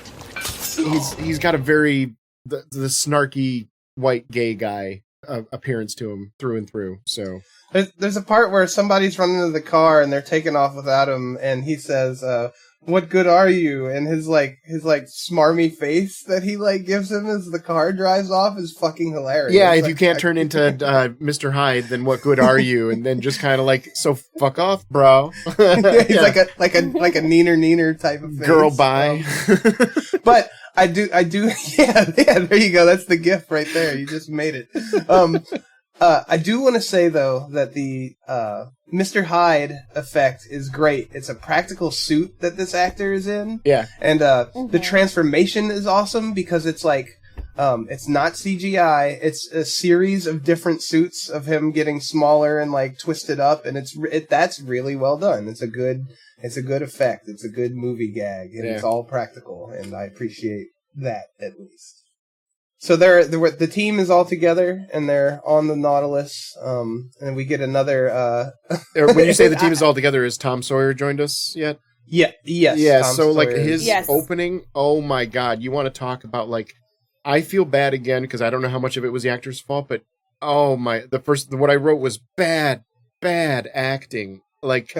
He's got a very the snarky white gay guy appearance to him through and through. So there's a part where somebody's running into the car and they're taking off without him, and he says, "What good are you?" And his smarmy face that he gives him as the car drives off is fucking hilarious. Yeah, if you can't turn into Mr. Hyde, then what good are you? And then just kind of so fuck off, bro. He's like a neener type of face. Girl, bye. But I do. Yeah. There you go. That's the GIF right there. You just made it. I do want to say though that the Mr. Hyde effect is great. It's a practical suit that this actor is in. Yeah. And the transformation is awesome because it's like It's not CGI. It's a series of different suits of him getting smaller and like twisted up, and that's really well done. It's a good effect. It's a good movie gag, and it's all practical, and I appreciate that at least. So the team is all together, and they're on the Nautilus, and we get another... When you say the team is all together, has Tom Sawyer joined us yet? Yes. Yeah, Tom so like Sawyer. his opening, oh my god, you want to talk about like, I feel bad again, because I don't know how much of it was the actor's fault, but what I wrote was bad acting. Like,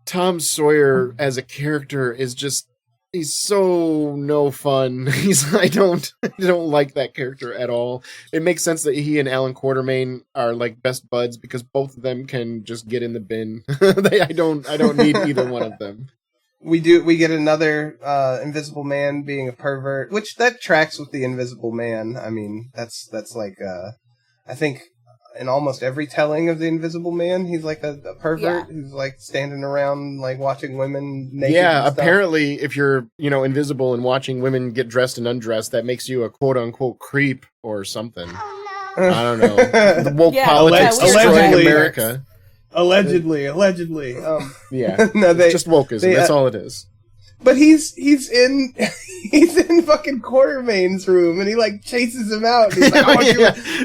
Tom Sawyer as a character is just, he's so no fun. I don't like that character at all. It makes sense that he and Alan Quartermain are like best buds because both of them can just get in the bin. I don't need either one of them. We get another Invisible Man being a pervert, which that tracks with the Invisible Man. I mean, that's like I think in almost every telling of the Invisible Man, he's like a pervert who's like standing around like watching women naked. Yeah, and stuff. apparently if you're, invisible and watching women get dressed and undressed, that makes you a quote unquote creep or something. I don't know. The woke politics destroying America. Allegedly. Yeah. No, it's just wokeism. That's all it is. But he's in fucking Quartermain's room, and he like chases him out. And he's like,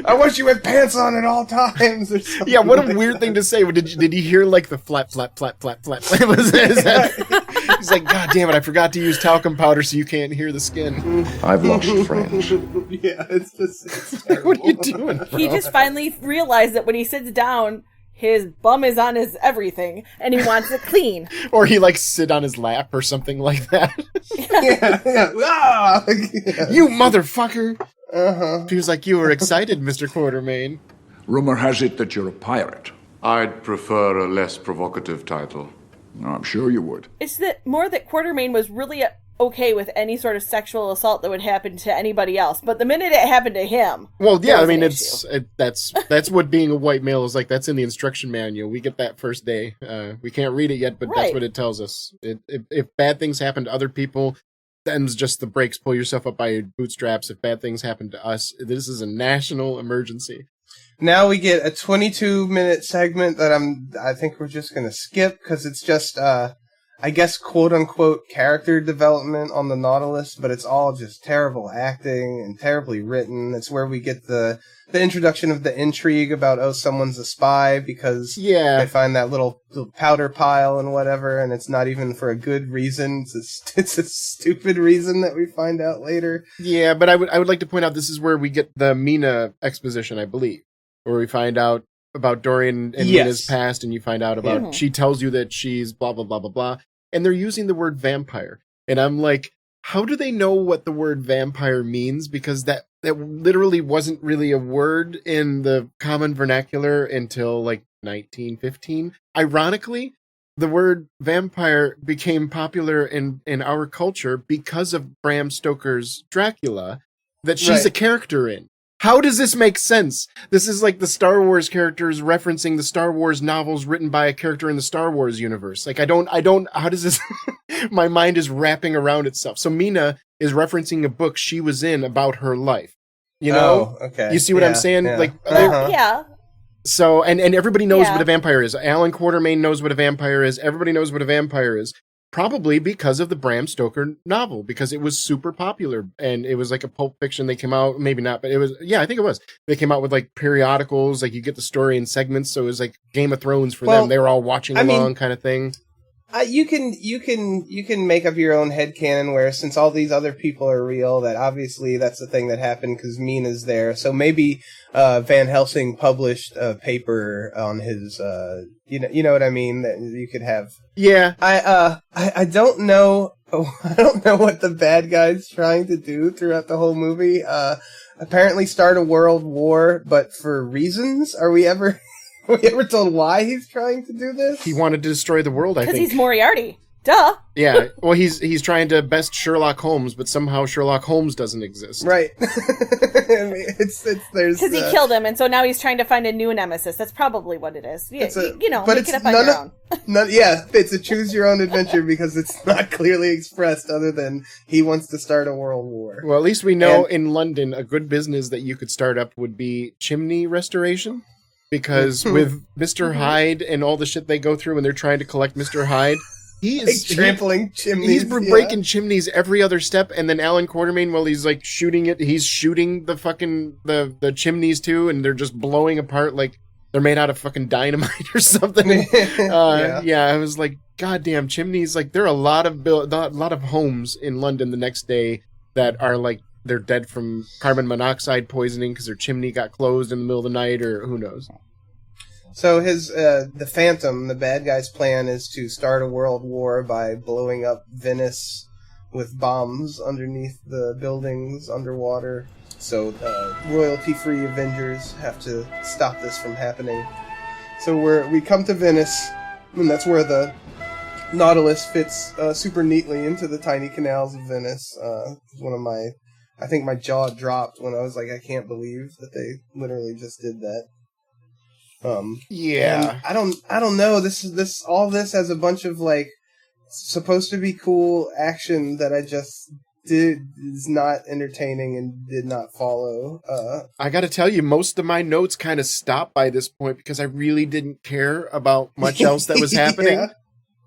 I want you with pants on at all times, or something. Yeah, what a weird thing to say. Did he hear like the flap? He's like, God damn it! I forgot to use talcum powder, so you can't hear the skin. I've lost friends. Yeah, it's terrible. What are you doing, bro? He just finally realized that when he sits down, his bum is on his everything, and he wants it clean. Or he like sit on his lap or something like that. Yeah. You motherfucker! Feels like you were excited, Mr. Quartermain. Rumor has it that you're a pirate. I'd prefer a less provocative title. I'm sure you would. It's that Quartermain was really okay with any sort of sexual assault that would happen to anybody else, but the minute it happened to him, well, yeah, I mean, that's what being a white male is like. That's in the instruction manual. We get that first day. We can't read it yet, but that's what it tells us. If bad things happen to other people, then's just the brakes. Pull yourself up by your bootstraps. If bad things happen to us, this is a national emergency. Now we get a 22-minute segment that I think we're just gonna skip because it's just I guess quote-unquote character development on the Nautilus, but it's all just terrible acting and terribly written. It's where we get the introduction of the intrigue about, someone's a spy because they find that little powder pile and whatever, and it's not even for a good reason. It's a stupid reason that we find out later. Yeah, but I would like to point out this is where we get the Mina exposition, I believe, where we find out about Dorian and Mina's past, and you find out about she tells you that she's blah blah blah blah blah, and they're using the word vampire, and I'm like, how do they know what the word vampire means? Because that literally wasn't really a word in the common vernacular until like 1915. Ironically, the word vampire became popular in our culture because of Bram Stoker's Dracula, that she's a character in. How does this make sense? This is like the Star Wars characters referencing the Star Wars novels written by a character in the Star Wars universe. Like, I don't, how does this, my mind is wrapping around itself. So Mina is referencing a book she was in about her life. You know? Oh, okay. You see what I'm saying? Yeah. Like, yeah. So, and everybody knows what a vampire is. Alan Quartermain knows what a vampire is. Everybody knows what a vampire is. Probably because of the Bram Stoker novel, because it was super popular and it was like a pulp fiction. They came out, maybe not, but it was, I think it was. They came out with like periodicals, like you get the story in segments. So it was like Game of Thrones for them. They were all watching along kind of thing. You can make up your own headcanon where since all these other people are real, that obviously that's the thing that happened because Mina's there. So maybe Van Helsing published a paper on his, you know what I mean, that you could have. Yeah. I don't know. I don't know what the bad guy's trying to do throughout the whole movie. Apparently start a world war, but for reasons. Are we ever told why he's trying to do this? He wanted to destroy the world, I think. Because he's Moriarty. Duh. Yeah, well, he's trying to best Sherlock Holmes, but somehow Sherlock Holmes doesn't exist. Right. I mean, there's because he killed him, and so now he's trying to find a new nemesis. That's probably what it is. Yeah, but make it up on your own. It's a choose your own adventure because it's not clearly expressed other than he wants to start a world war. Well, at least we know in London a good business that you could start up would be chimney restoration, because with Mr. Hyde and all the shit they go through when they're trying to collect Mr. Hyde. He's trampling chimneys. He's breaking chimneys every other step, and then Alan Quartermain, while he's like shooting it, he's shooting the fucking the chimneys too, and they're just blowing apart like they're made out of fucking dynamite or something. I was like, goddamn chimneys! Like there are a lot of homes in London the next day that are like they're dead from carbon monoxide poisoning because their chimney got closed in the middle of the night, or who knows. So the Phantom, the bad guy's plan is to start a world war by blowing up Venice with bombs underneath the buildings underwater. So royalty-free Avengers have to stop this from happening. So we come to Venice, and that's where the Nautilus fits super neatly into the tiny canals of Venice. I think my jaw dropped when I was like, I can't believe that they literally just did that. I don't know. All this has a bunch of like supposed to be cool action that I just is not entertaining and did not follow. I got to tell you, most of my notes kind of stopped by this point because I really didn't care about much else that was happening.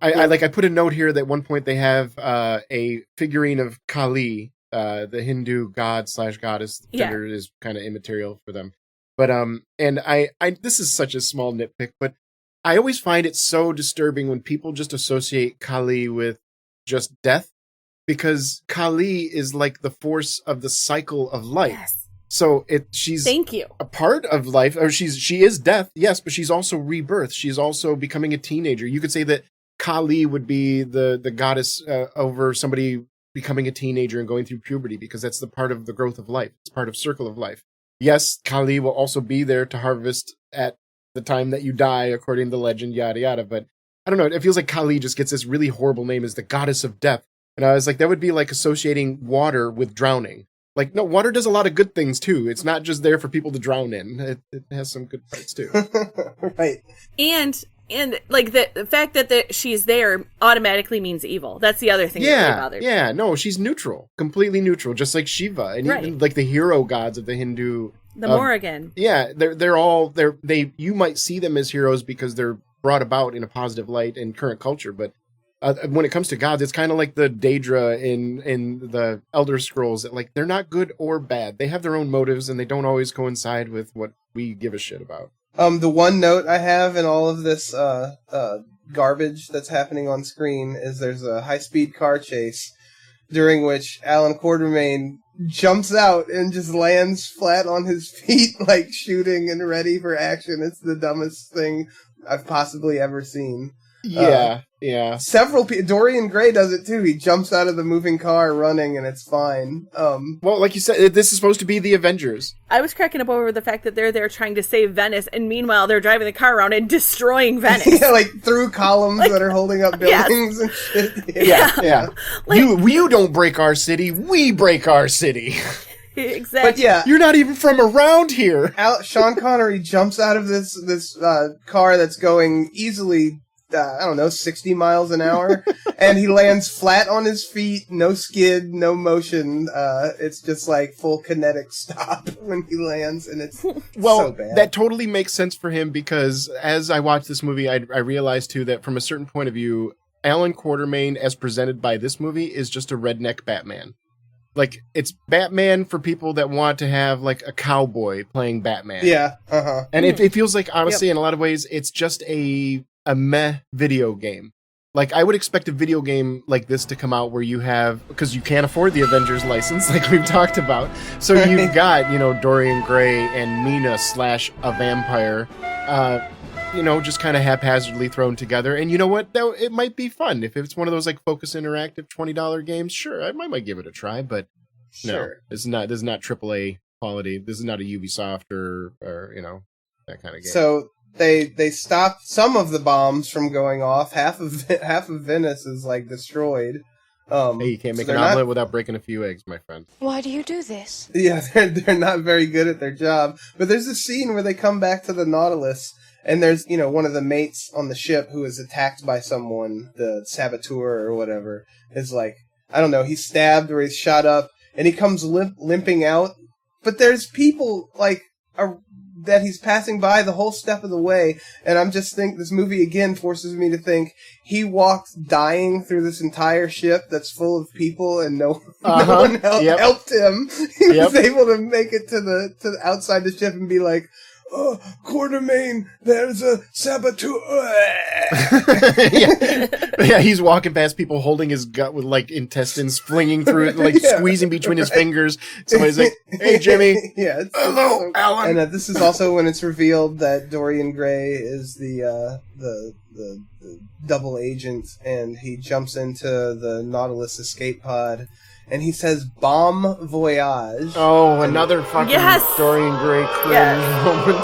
Yeah. I put a note here that at one point they have a figurine of Kelley, the Hindu god / goddess. Gender is kind of immaterial for them. But and I this is such a small nitpick, but I always find it so disturbing when people just associate Kelley with just death, because Kelley is like the force of the cycle of life. Yes. So she's a part of life, or she is death, yes, but she's also rebirth. She's also becoming a teenager. You could say that Kelley would be the goddess over somebody becoming a teenager and going through puberty, because that's the part of the growth of life. It's part of circle of life. Yes, Kelley will also be there to harvest at the time that you die, according to legend, yada yada. But I don't know. It feels like Kelley just gets this really horrible name as the goddess of death. And I was like, that would be like associating water with drowning. Like, no, water does a lot of good things too. It's not just there for people to drown in. It has some good parts too. Right. And like the fact that she's there automatically means evil. That's the other thing that really bothered me. Yeah, no, she's neutral, completely neutral, just like Shiva, and even like the hero gods of the Hindu. The Morrigan. Yeah, they're all you might see them as heroes because they're brought about in a positive light in current culture, but when it comes to gods, it's kind of like the Daedra in the Elder Scrolls. That like they're not good or bad. They have their own motives, and they don't always coincide with what we give a shit about. The one note I have in all of this garbage that's happening on screen is there's a high-speed car chase during which Alan Quartermain jumps out and just lands flat on his feet, like shooting and ready for action. It's the dumbest thing I've possibly ever seen. Yeah. Several people. Dorian Gray does it too. He jumps out of the moving car running, and it's fine. Well, like you said, this is supposed to be the Avengers. I was cracking up over the fact that they're there trying to save Venice, and meanwhile they're driving the car around and destroying Venice. Yeah, like through columns that are holding up buildings and shit. Yeah. Like, you don't break our city. We break our city. Exactly. But yeah, you're not even from around here. Sean Connery jumps out of this car that's going easily. 60 miles an hour, and he lands flat on his feet, no skid, no motion. It's just like full kinetic stop when he lands, and it's so bad. That totally makes sense for him, because as I watched this movie, I realized too that from a certain point of view, Alan Quartermain, as presented by this movie, is just a redneck Batman. Like, it's Batman for people that want to have, like, a cowboy playing Batman. Yeah, And it feels like, honestly, in a lot of ways, it's just a meh video game. Like, I would expect a video game like this to come out where you have, because you can't afford the Avengers license, like we've talked about. So you've got, Dorian Gray and Mina / a vampire, just kind of haphazardly thrown together. And you know what? It might be fun. If it's one of those like Focus Interactive $20 games, sure, I might give it a try, but no, this is not AAA quality. This is not a Ubisoft or that kind of game. So they stop some of the bombs from going off. Half of Venice is like destroyed. Hey, you can't make an omelet without breaking a few eggs, my friend. Why do you do this? Yeah, they're not very good at their job. But there's a scene where they come back to the Nautilus, and there's, one of the mates on the ship who is attacked by someone, the saboteur or whatever, is like, I don't know, he's stabbed or he's shot up, and he comes limping out. But there's people, like, that he's passing by the whole step of the way, and I'm just think this movie again forces me to think he walked dying through this entire ship that's full of people, and no one helped him. He was able to make it to the outside the ship and be like, "Oh, Quartermain, there's a saboteur." yeah, he's walking past people holding his gut with like intestines flinging through it, like squeezing between his fingers. Somebody's like, "Hey, Jimmy." Yeah, hello, Alan. And this is also when it's revealed that Dorian Gray is the double agent, and he jumps into the Nautilus escape pod. And he says, "Bomb voyage." Oh, another fucking Dorian Gray cringe moment.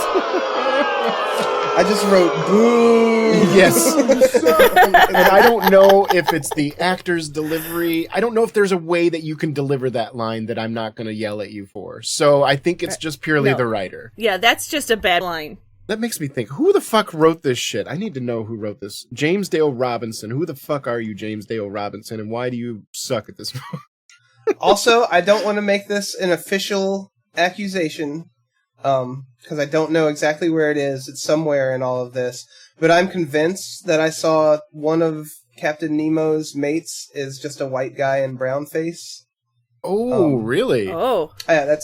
I just wrote, "Boo." Yes. And I don't know if it's the actor's delivery. I don't know if there's a way that you can deliver that line that I'm not going to yell at you for. So I think it's just purely the writer. Yeah, that's just a bad line. That makes me think, who the fuck wrote this shit? I need to know who wrote this. James Dale Robinson. Who the fuck are you, James Dale Robinson? And why do you suck at this movie? Also, I don't want to make this an official accusation, because I don't know exactly where it is. It's somewhere in all of this. But I'm convinced that I saw one of Captain Nemo's mates is just a white guy in brown face. Oh, really? Oh. Yeah,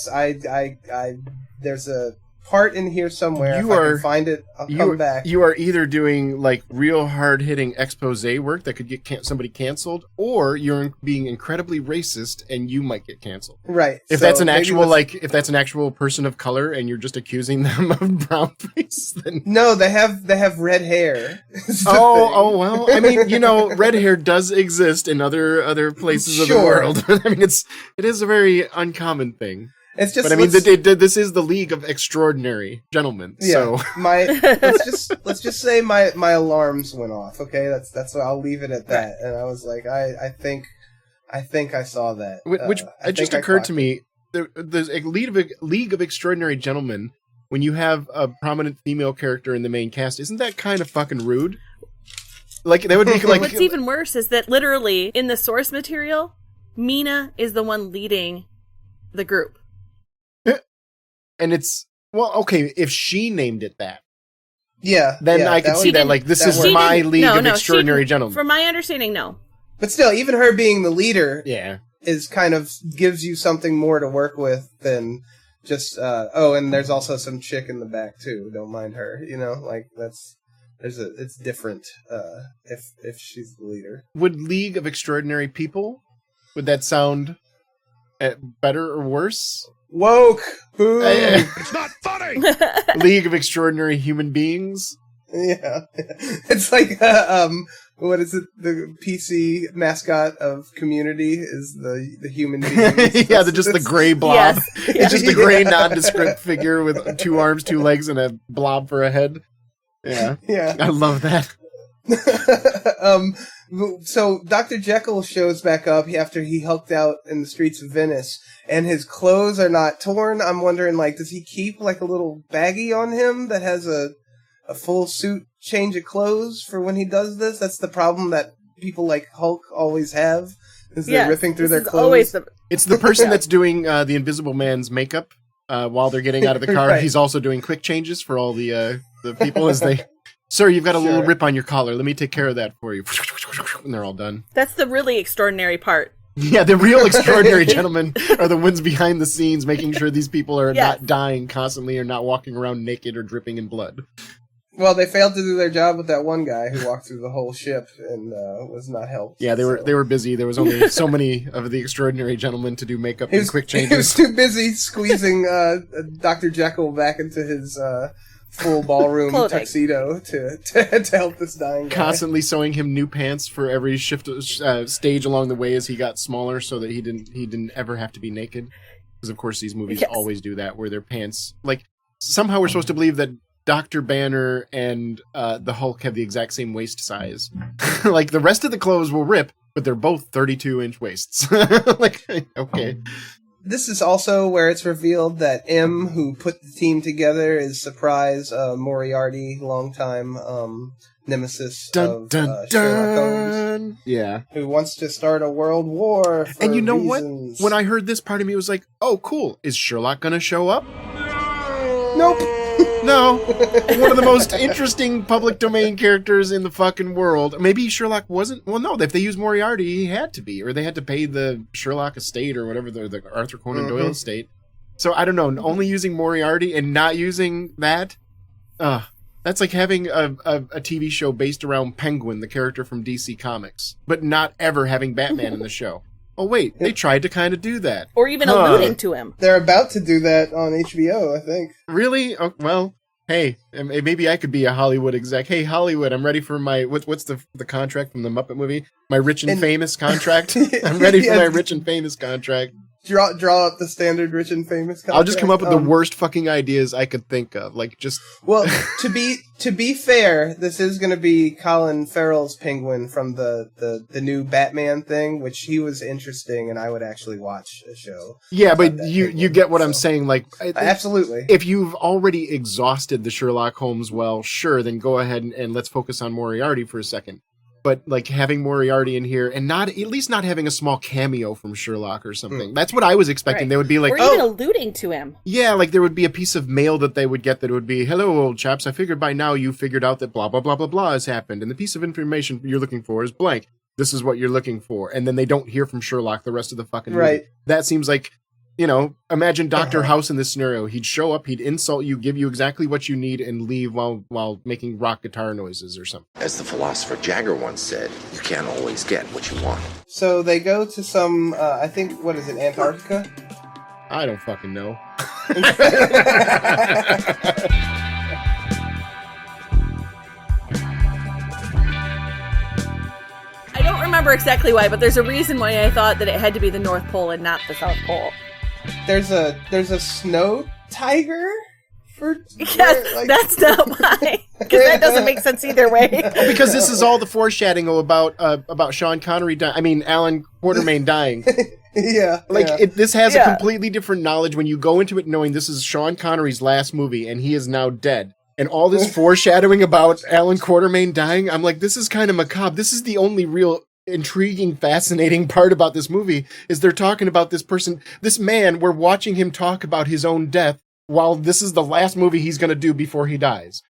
there's a part in here somewhere. If I can find it, I'll come back. You are either doing like real hard-hitting expose work that could get somebody canceled, or you're being incredibly racist and you might get canceled. Right. If that's an actual if that's an actual person of color and you're just accusing them of brown face, then no, they have red hair. Oh well, I mean, red hair does exist in other places of the world. I mean, it is a very uncommon thing. It's just, but I mean, this is the League of Extraordinary Gentlemen. Yeah, so let's just say my alarms went off. Okay, that's I'll leave it at that. And I was like, I think I saw that. Which it just occurred to me. There's a League of Extraordinary Gentlemen. When you have a prominent female character in the main cast, isn't that kind of fucking rude? Like that would be like. What's even worse is that literally in the source material, Mina is the one leading the group. And it's, well, okay, if she named it that. Yeah. Then I could see that, like, this is my League of Extraordinary Gentlemen. From my understanding, no. But still, even her being the leader is kind of gives you something more to work with than just, and there's also some chick in the back, too. Don't mind her, like, it's different, if she's the leader. Would League of Extraordinary People, would that sound better or worse? Woke! Boo! It's not funny! League of Extraordinary Human Beings? Yeah. It's like, what is it? The PC mascot of Community is the human beings. Yeah, just the gray blob. Yes. It's just a gray nondescript figure with 2 arms, 2 legs, and a blob for a head. Yeah. Yeah. I love that. So Dr. Jekyll shows back up after he hulked out in the streets of Venice, and his clothes are not torn. I'm wondering, like, does he keep like a little baggie on him that has a full suit change of clothes for when he does this? That's the problem that people like Hulk always have, is they're ripping through their clothes. It's the person that's doing the Invisible Man's makeup while they're getting out of the car. Right. He's also doing quick changes for all the people as they... Sir, you've got a little rip on your collar. Let me take care of that for you. And they're all done. That's the really extraordinary part. Yeah, the real extraordinary gentlemen are the ones behind the scenes making sure these people are not dying constantly or not walking around naked or dripping in blood. Well, they failed to do their job with that one guy who walked through the whole ship and was not helped. Yeah, they were busy. There was only so many of the extraordinary gentlemen to do makeup and quick changes. He was too busy squeezing Dr. Jekyll back into his... full ballroom tuxedo to help this dying guy. Constantly sewing him new pants for every stage along the way as he got smaller, so that he didn't ever have to be naked. Because of course these movies always do that, where their pants, like, somehow we're supposed to believe that Dr. Banner and the Hulk have the exact same waist size. Like, the rest of the clothes will rip, but they're both 32-inch waists. Like, okay. This is also where it's revealed that M, who put the team together, is Surprise Moriarty, longtime nemesis of Sherlock Holmes. Yeah. Who wants to start a world war for And you know reasons. what? When I heard this, part of me was like, oh, cool. Is Sherlock going to show up? Nope. No. One of the most interesting public domain characters in the fucking world. Maybe Sherlock wasn't. Well, no. If they used Moriarty, he had to be. Or they had to pay the Sherlock estate or whatever, the Arthur Conan Doyle estate. So I don't know. Only using Moriarty and not using that? That's like having a TV show based around Penguin, the character from DC Comics, but not ever having Batman in the show. Oh, wait. They tried to kind of do that. Or even alluding to him. They're about to do that on HBO, I think. Really? Oh, well, hey, maybe I could be a Hollywood exec. Hey, Hollywood, I'm ready for my... What's the contract from the Muppet movie? My rich and famous contract? I'm ready for my rich and famous contract. Draw up the standard rich and famous contract. I'll just come up with the worst fucking ideas I could think of. Like, just... Well, to be fair, this is going to be Colin Farrell's Penguin from the new Batman thing, which he was interesting, and I would actually watch a show. Yeah, but you get what I'm saying. Like, absolutely. If you've already exhausted the Sherlock Holmes well, sure, then go ahead and let's focus on Moriarty for a second. But like having Moriarty in here and not at least not having a small cameo from Sherlock or something. That's what I was expecting. Right. They would be like, or even alluding to him. Yeah, like there would be a piece of mail that they would get that would be, hello, old chaps. I figured by now you figured out that blah, blah, blah, blah, blah has happened. And the piece of information you're looking for is blank. This is what you're looking for. And then they don't hear from Sherlock the rest of the fucking movie. Right. That seems like, you know, imagine Dr. House in this scenario. He'd show up, he'd insult you, give you exactly what you need, and leave while making rock guitar noises or something. As the philosopher Jagger once said, you can't always get what you want. So they go to some, I think, what is it, Antarctica? I don't fucking know. I don't remember exactly why, but there's a reason why I thought that it had to be the North Pole and not the South Pole. There's a snow tiger for yes, that's not why, because that doesn't make sense either way. Because this is all the foreshadowing about Sean Connery Alan Quatermain dying. Yeah, this has a completely different knowledge when you go into it knowing this is Sean Connery's last movie and he is now dead. And all this foreshadowing about Alan Quatermain dying, I'm like, this is kind of macabre. This is the only real intriguing, fascinating part about this movie is they're talking about this person, this man, we're watching him talk about his own death while this is the last movie he's going to do before he dies.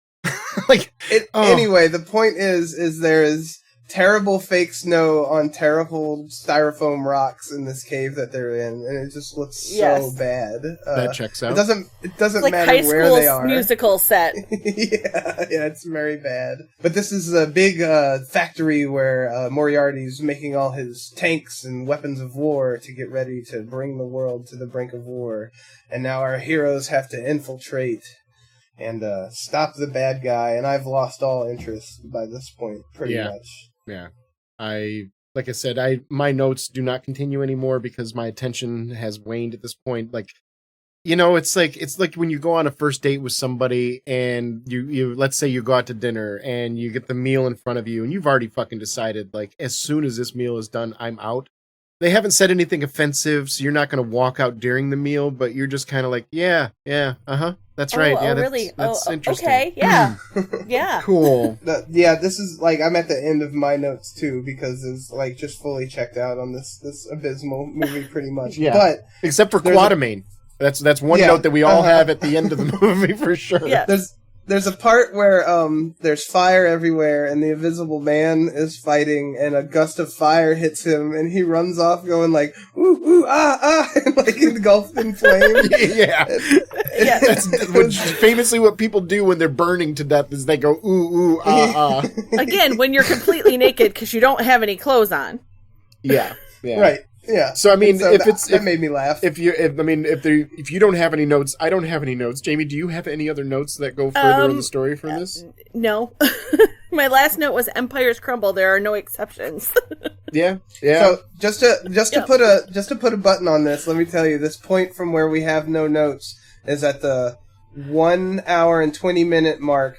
Anyway, the point is there is terrible fake snow on terrible styrofoam rocks in this cave that they're in, and it just looks so bad. That checks out. It doesn't like matter high where they are. Musical set. yeah, it's very bad. But this is a big factory where Moriarty's making all his tanks and weapons of war to get ready to bring the world to the brink of war. And now our heroes have to infiltrate and stop the bad guy. And I've lost all interest by this point, pretty much. Yeah, like I said, my notes do not continue anymore because my attention has waned at this point. Like, you know, it's like when you go on a first date with somebody and you let's say you go out to dinner and you get the meal in front of you and you've already fucking decided, like, as soon as this meal is done, I'm out. They haven't said anything offensive, so you're not going to walk out during the meal, but you're just kind of like, that's right. Yeah, really? That's interesting. Okay, yeah. Yeah. Cool. This is, like, I'm at the end of my notes, too, because it's, like, just fully checked out on this abysmal movie, pretty much. Yeah. But except for Quatermain. That's one note that we all have at the end of the movie, for sure. Yeah. There's a part where there's fire everywhere and the Invisible Man is fighting and a gust of fire hits him and he runs off going like, ooh, ooh, ah, ah, and like engulfed in flames. Yeah. That's famously what people do when they're burning to death is they go, ooh, ooh, ah, ah. Again, when you're completely naked because you don't have any clothes on. Yeah. Right. Yeah. So I mean, so that made me laugh. If you don't have any notes, I don't have any notes. Jamie, do you have any other notes that go further in the story from this? No. My last note was empires crumble. There are no exceptions. Yeah. So just to put a button on this, let me tell you, this point from where we have no notes is at the 1 hour and 20-minute mark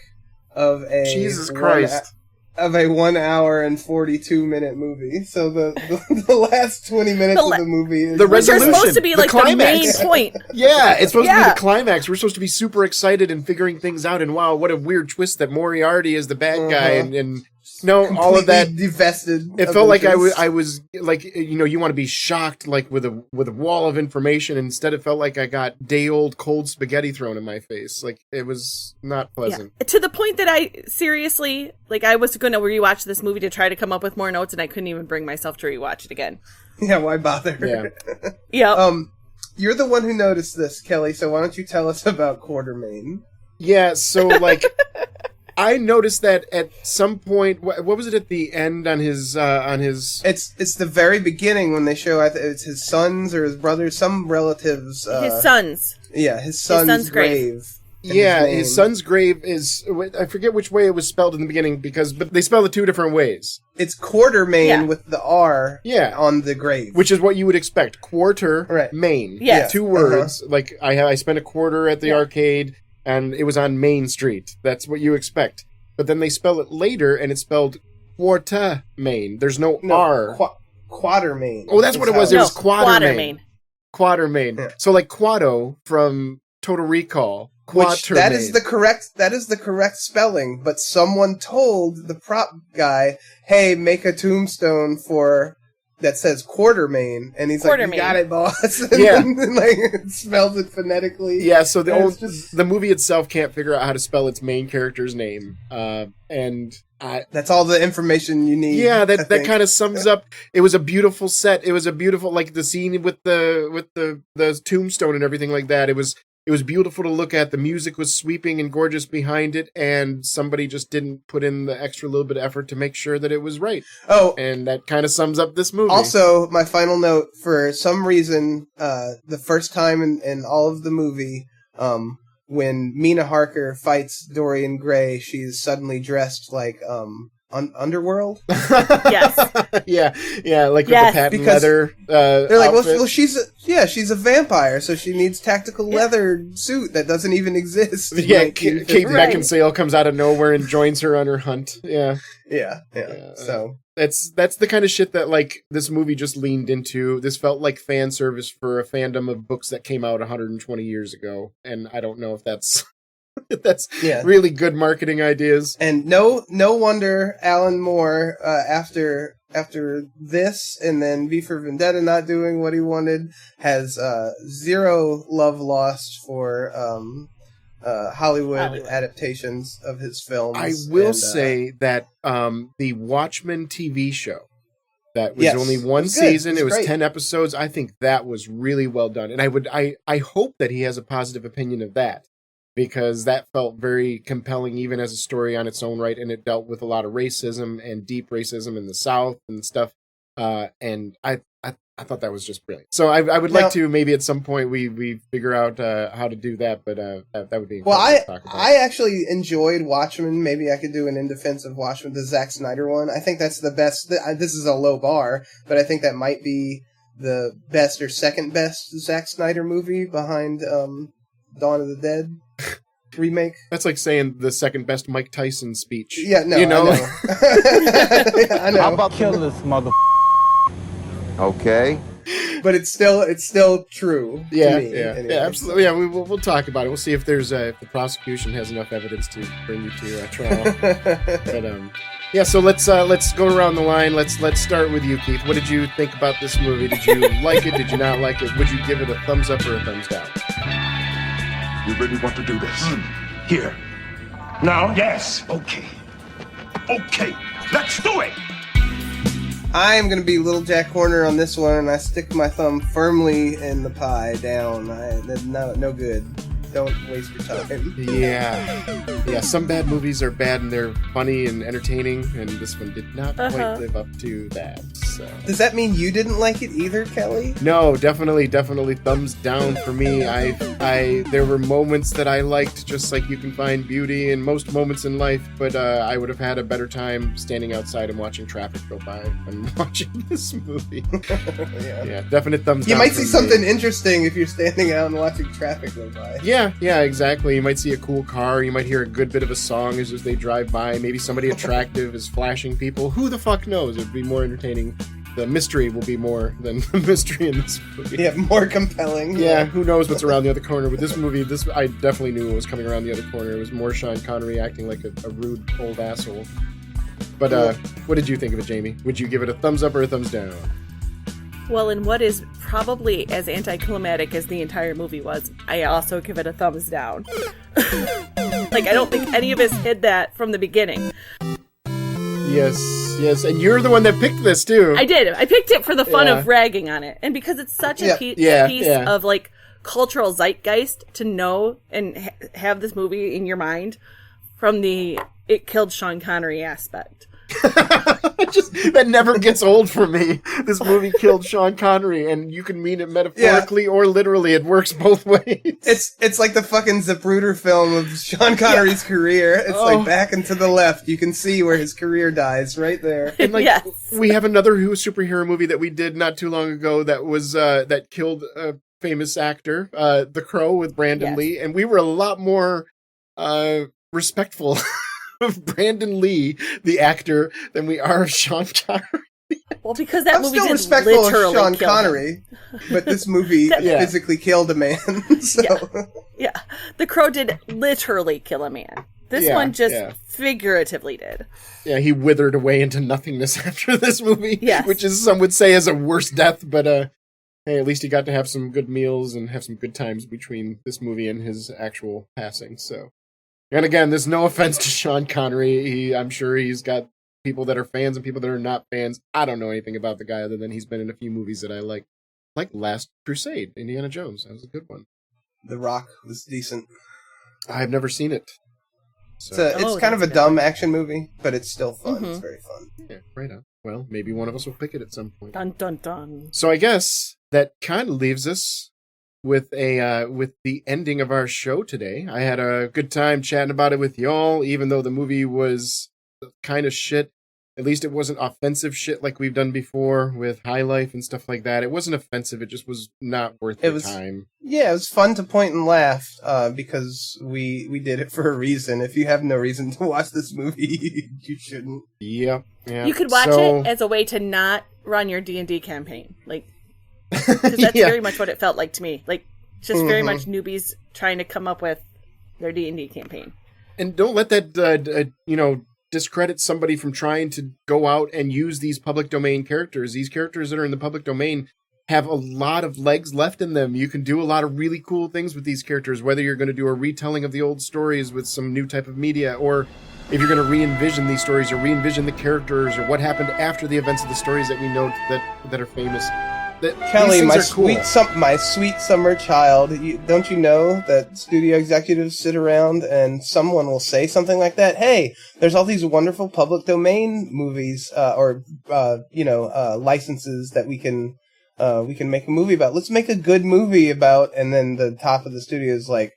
of a Jesus Christ. Of a 1 hour and 42-minute movie. So the last 20 minutes of the movie is the resolution. They're supposed to be like the main point. Yeah, it's supposed to be the climax. We're supposed to be super excited and figuring things out. And wow, what a weird twist that Moriarty is the bad guy. And no, all of that divested. It felt like I was like, you know, you want to be shocked like with a wall of information. Instead, it felt like I got day old cold spaghetti thrown in my face. Like it was not pleasant. Yeah. To the point that I seriously, like, I was going to rewatch this movie to try to come up with more notes, and I couldn't even bring myself to rewatch it again. Yeah, why bother? Yeah. Yeah. You're the one who noticed this, Kelley. So why don't you tell us about Quartermain? Yeah. So like. I noticed that at some point, what was it at the end on his? It's the very beginning when they show it's his sons or his brothers, some relatives. His sons. Yeah, his son's grave. Yeah, his son's grave is. I forget which way it was spelled in the beginning but they spell it two different ways. It's Quartermain with the R. Yeah. On the grave, which is what you would expect. Quarter Main. Yeah. Two words. Like I spent a quarter at the arcade. And it was on Main Street. That's what you expect. But then they spell it later, and it's spelled Quartermain. There's no R. Quartermain. Oh, that's what it was. It was Quartermain. Quartermain. Yeah. So like Quado from Total Recall. Which that is the correct spelling. But someone told the prop guy, "Hey, make a tombstone for." That says Quartermain, and he's like, "You got it, boss." And then, like, it spells it phonetically. Yeah, so the movie itself can't figure out how to spell its main character's name, and that's all the information you need. Yeah, that kind of sums up. It was a beautiful set. It was a beautiful, like the scene with the tombstone and everything like that. It was beautiful to look at. The music was sweeping and gorgeous behind it, and somebody just didn't put in the extra little bit of effort to make sure that it was right. Oh, and that kind of sums up this movie. Also, my final note, for some reason, the first time in all of the movie, when Mina Harker fights Dorian Gray, she's suddenly dressed like Underworld. Yes. yeah, like with the patent leather. They're like, well, she's a vampire, so she needs tactical leather suit that doesn't even exist. Yeah, Kate Beckinsale comes out of nowhere and joins her on her hunt. Yeah. So that's the kind of shit that like this movie just leaned into. This felt like fan service for a fandom of books that came out 120 years ago, and I don't know if that's. That's really good marketing ideas. And no wonder Alan Moore, after this and then V for Vendetta not doing what he wanted, has zero love lost for Hollywood adaptations of his films. I will say that the Watchmen TV show, that was only one season. It was 10 episodes. I think that was really well done. And I hope that he has a positive opinion of that. Because that felt very compelling, even as a story on its own right, and it dealt with a lot of racism and deep racism in the South and stuff. And I thought that was just brilliant. So I would like to maybe at some point we figure out how to do that, but that would be well. I actually enjoyed Watchmen. Maybe I could do an in defense of Watchmen, the Zack Snyder one. I think that's the best. This is a low bar, but I think that might be the best or second best Zack Snyder movie behind Dawn of the Dead remake. That's like saying the second best Mike Tyson speech. Yeah, no, you know? I know. How about kill this mother? Okay. But it's still true. Yeah, to me, anyway. absolutely. Yeah, we'll talk about it. We'll see if there's if the prosecution has enough evidence to bring you to trial. But so let's go around the line. Let's start with you, Keith. What did you think about this movie? Did you like it? Did you not like it? Would you give it a thumbs up or a thumbs down? You really want to do this? Here. Now, yes. Okay, let's do it. I am going to be Little Jack Horner on this one, and I stick my thumb firmly in the pie down. No good. Don't waste your time. Yeah. Some bad movies are bad and they're funny and entertaining, and this one did not quite live up to that. So. Does that mean you didn't like it either, Kelley? No, definitely thumbs down for me. There were moments that I liked, just like you can find beauty in most moments in life, but I would have had a better time standing outside and watching traffic go by than watching this movie. Yeah, definite thumbs down. You might see something interesting if you're standing out and watching traffic go by. Yeah, Yeah, exactly. You might see a cool car. You might hear a good bit of a song as they drive by. Maybe somebody attractive is flashing people. Who the fuck knows? It'd be more entertaining. The mystery will be more than the mystery in this movie. Yeah, more compelling. Yeah, who knows what's around the other corner. With this movie, I definitely knew what was coming around the other corner. It was more Sean Connery acting like a rude old asshole. But what did you think of it, Jamie? Would you give it a thumbs up or a thumbs down? Well, in what is probably as anticlimactic as the entire movie was, I also give it a thumbs down. Like, I don't think any of us hid that from the beginning. Yes, and you're the one that picked this, too. I did. I picked it for the fun of ragging on it. And because it's such a piece of, like, cultural zeitgeist to know and have this movie in your mind from the it killed Sean Connery aspect. That never gets old for me. This movie killed Sean Connery, and you can mean it metaphorically or literally. It works both ways. It's like the fucking Zapruder film of Sean Connery's career. It's like back and to the left. You can see where his career dies right there. And we have another superhero movie that we did not too long ago that was that killed a famous actor, The Crow with Brandon Lee, and we were a lot more respectful of Brandon Lee, the actor, than we are of Sean Connery. Well, because that movie still did respectful literally of Sean kill Connery, but this movie physically killed a man. So. Yeah, The Crow did literally kill a man. This one just figuratively did. Yeah, he withered away into nothingness after this movie. Yes. Which is, some would say, is a worse death, but hey, at least he got to have some good meals and have some good times between this movie and his actual passing, so. And again, there's no offense to Sean Connery. I'm sure he's got people that are fans and people that are not fans. I don't know anything about the guy other than he's been in a few movies that I like. Like Last Crusade, Indiana Jones. That was a good one. The Rock was decent. I've never seen it. So. It's kind of a dumb action movie, but it's still fun. Mm-hmm. It's very fun. Yeah, right on. Well, maybe one of us will pick it at some point. Dun, dun, dun. So I guess that kind of leaves us with the ending of our show today. I had a good time chatting about it with y'all, even though the movie was kind of shit. At least it wasn't offensive shit like we've done before with High Life and stuff like that. It wasn't offensive. It just was not worth the time. Yeah, it was fun to point and laugh because we did it for a reason. If you have no reason to watch this movie, you shouldn't. Yep. You could watch it as a way to not run your D&D campaign. Like, because that's very much what it felt like to me. Like, just very much newbies trying to come up with their D&D campaign. And don't let that, discredit somebody from trying to go out and use these public domain characters. These characters that are in the public domain have a lot of legs left in them. You can do a lot of really cool things with these characters, whether you're going to do a retelling of the old stories with some new type of media, or if you're going to re-envision these stories or re-envision the characters or what happened after the events of the stories that we know that are famous. Kelley, my sweet summer child, don't you know that studio executives sit around and someone will say something like that? Hey, there's all these wonderful public domain movies licenses that we can make a movie about. Let's make a good movie about. And then the top of the studio is like,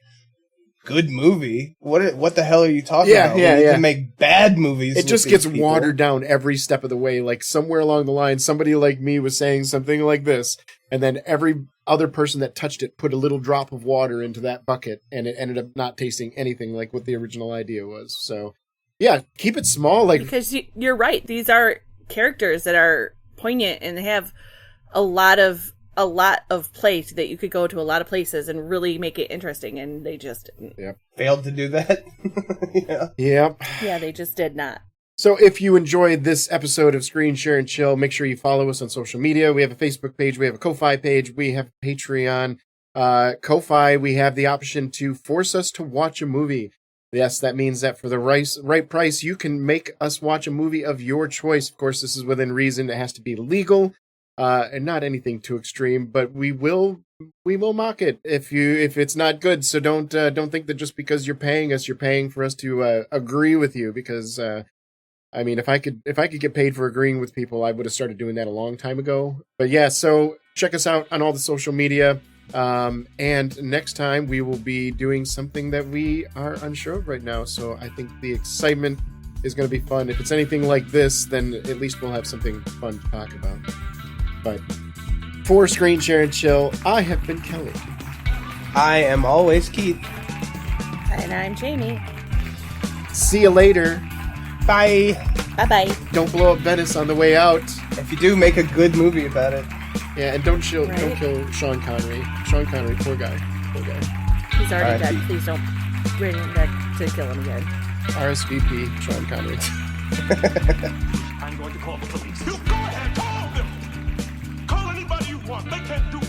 good movie? What the hell are you talking about? We need to make bad movies. It just gets watered down every step of the way. Like somewhere along the line, somebody like me was saying something like this, and then every other person that touched it put a little drop of water into that bucket, and it ended up not tasting anything like what the original idea was. So, yeah, keep it small. Like, because you're right. These are characters that are poignant and have a lot of place that you could go to a lot of places and really make it interesting, and they just failed to do that. Yeah, they just did not. So if you enjoyed this episode of Screen Share and Chill, make sure you follow us on social media. We have a Facebook page, we have a Ko-Fi page, we have Patreon. Ko-Fi, we have the option to force us to watch a movie. Yes, that means that for the right price, you can make us watch a movie of your choice. Of course, this is within reason. It has to be legal. And not anything too extreme, but we will mock it if it's not good. So don't think that just because you're paying us, you're paying for us to agree with you. Because I mean, if I could get paid for agreeing with people, I would have started doing that a long time ago. But yeah, so check us out on all the social media. And next time we will be doing something that we are unsure of right now. So I think the excitement is going to be fun. If it's anything like this, then at least we'll have something fun to talk about. But for Screen Share and Chill, I have been Kelley. I am always Keith. And I'm Jamie. See you later. Bye. Bye-bye. Don't blow up Venice on the way out. If you do, make a good movie about it. Yeah, and don't kill Sean Connery. Sean Connery, poor guy. He's already dead. Please don't bring him back to kill him again. RSVP, Sean Connery. I'm going to call the police. You go ahead, call them. Call anybody you want. They can't do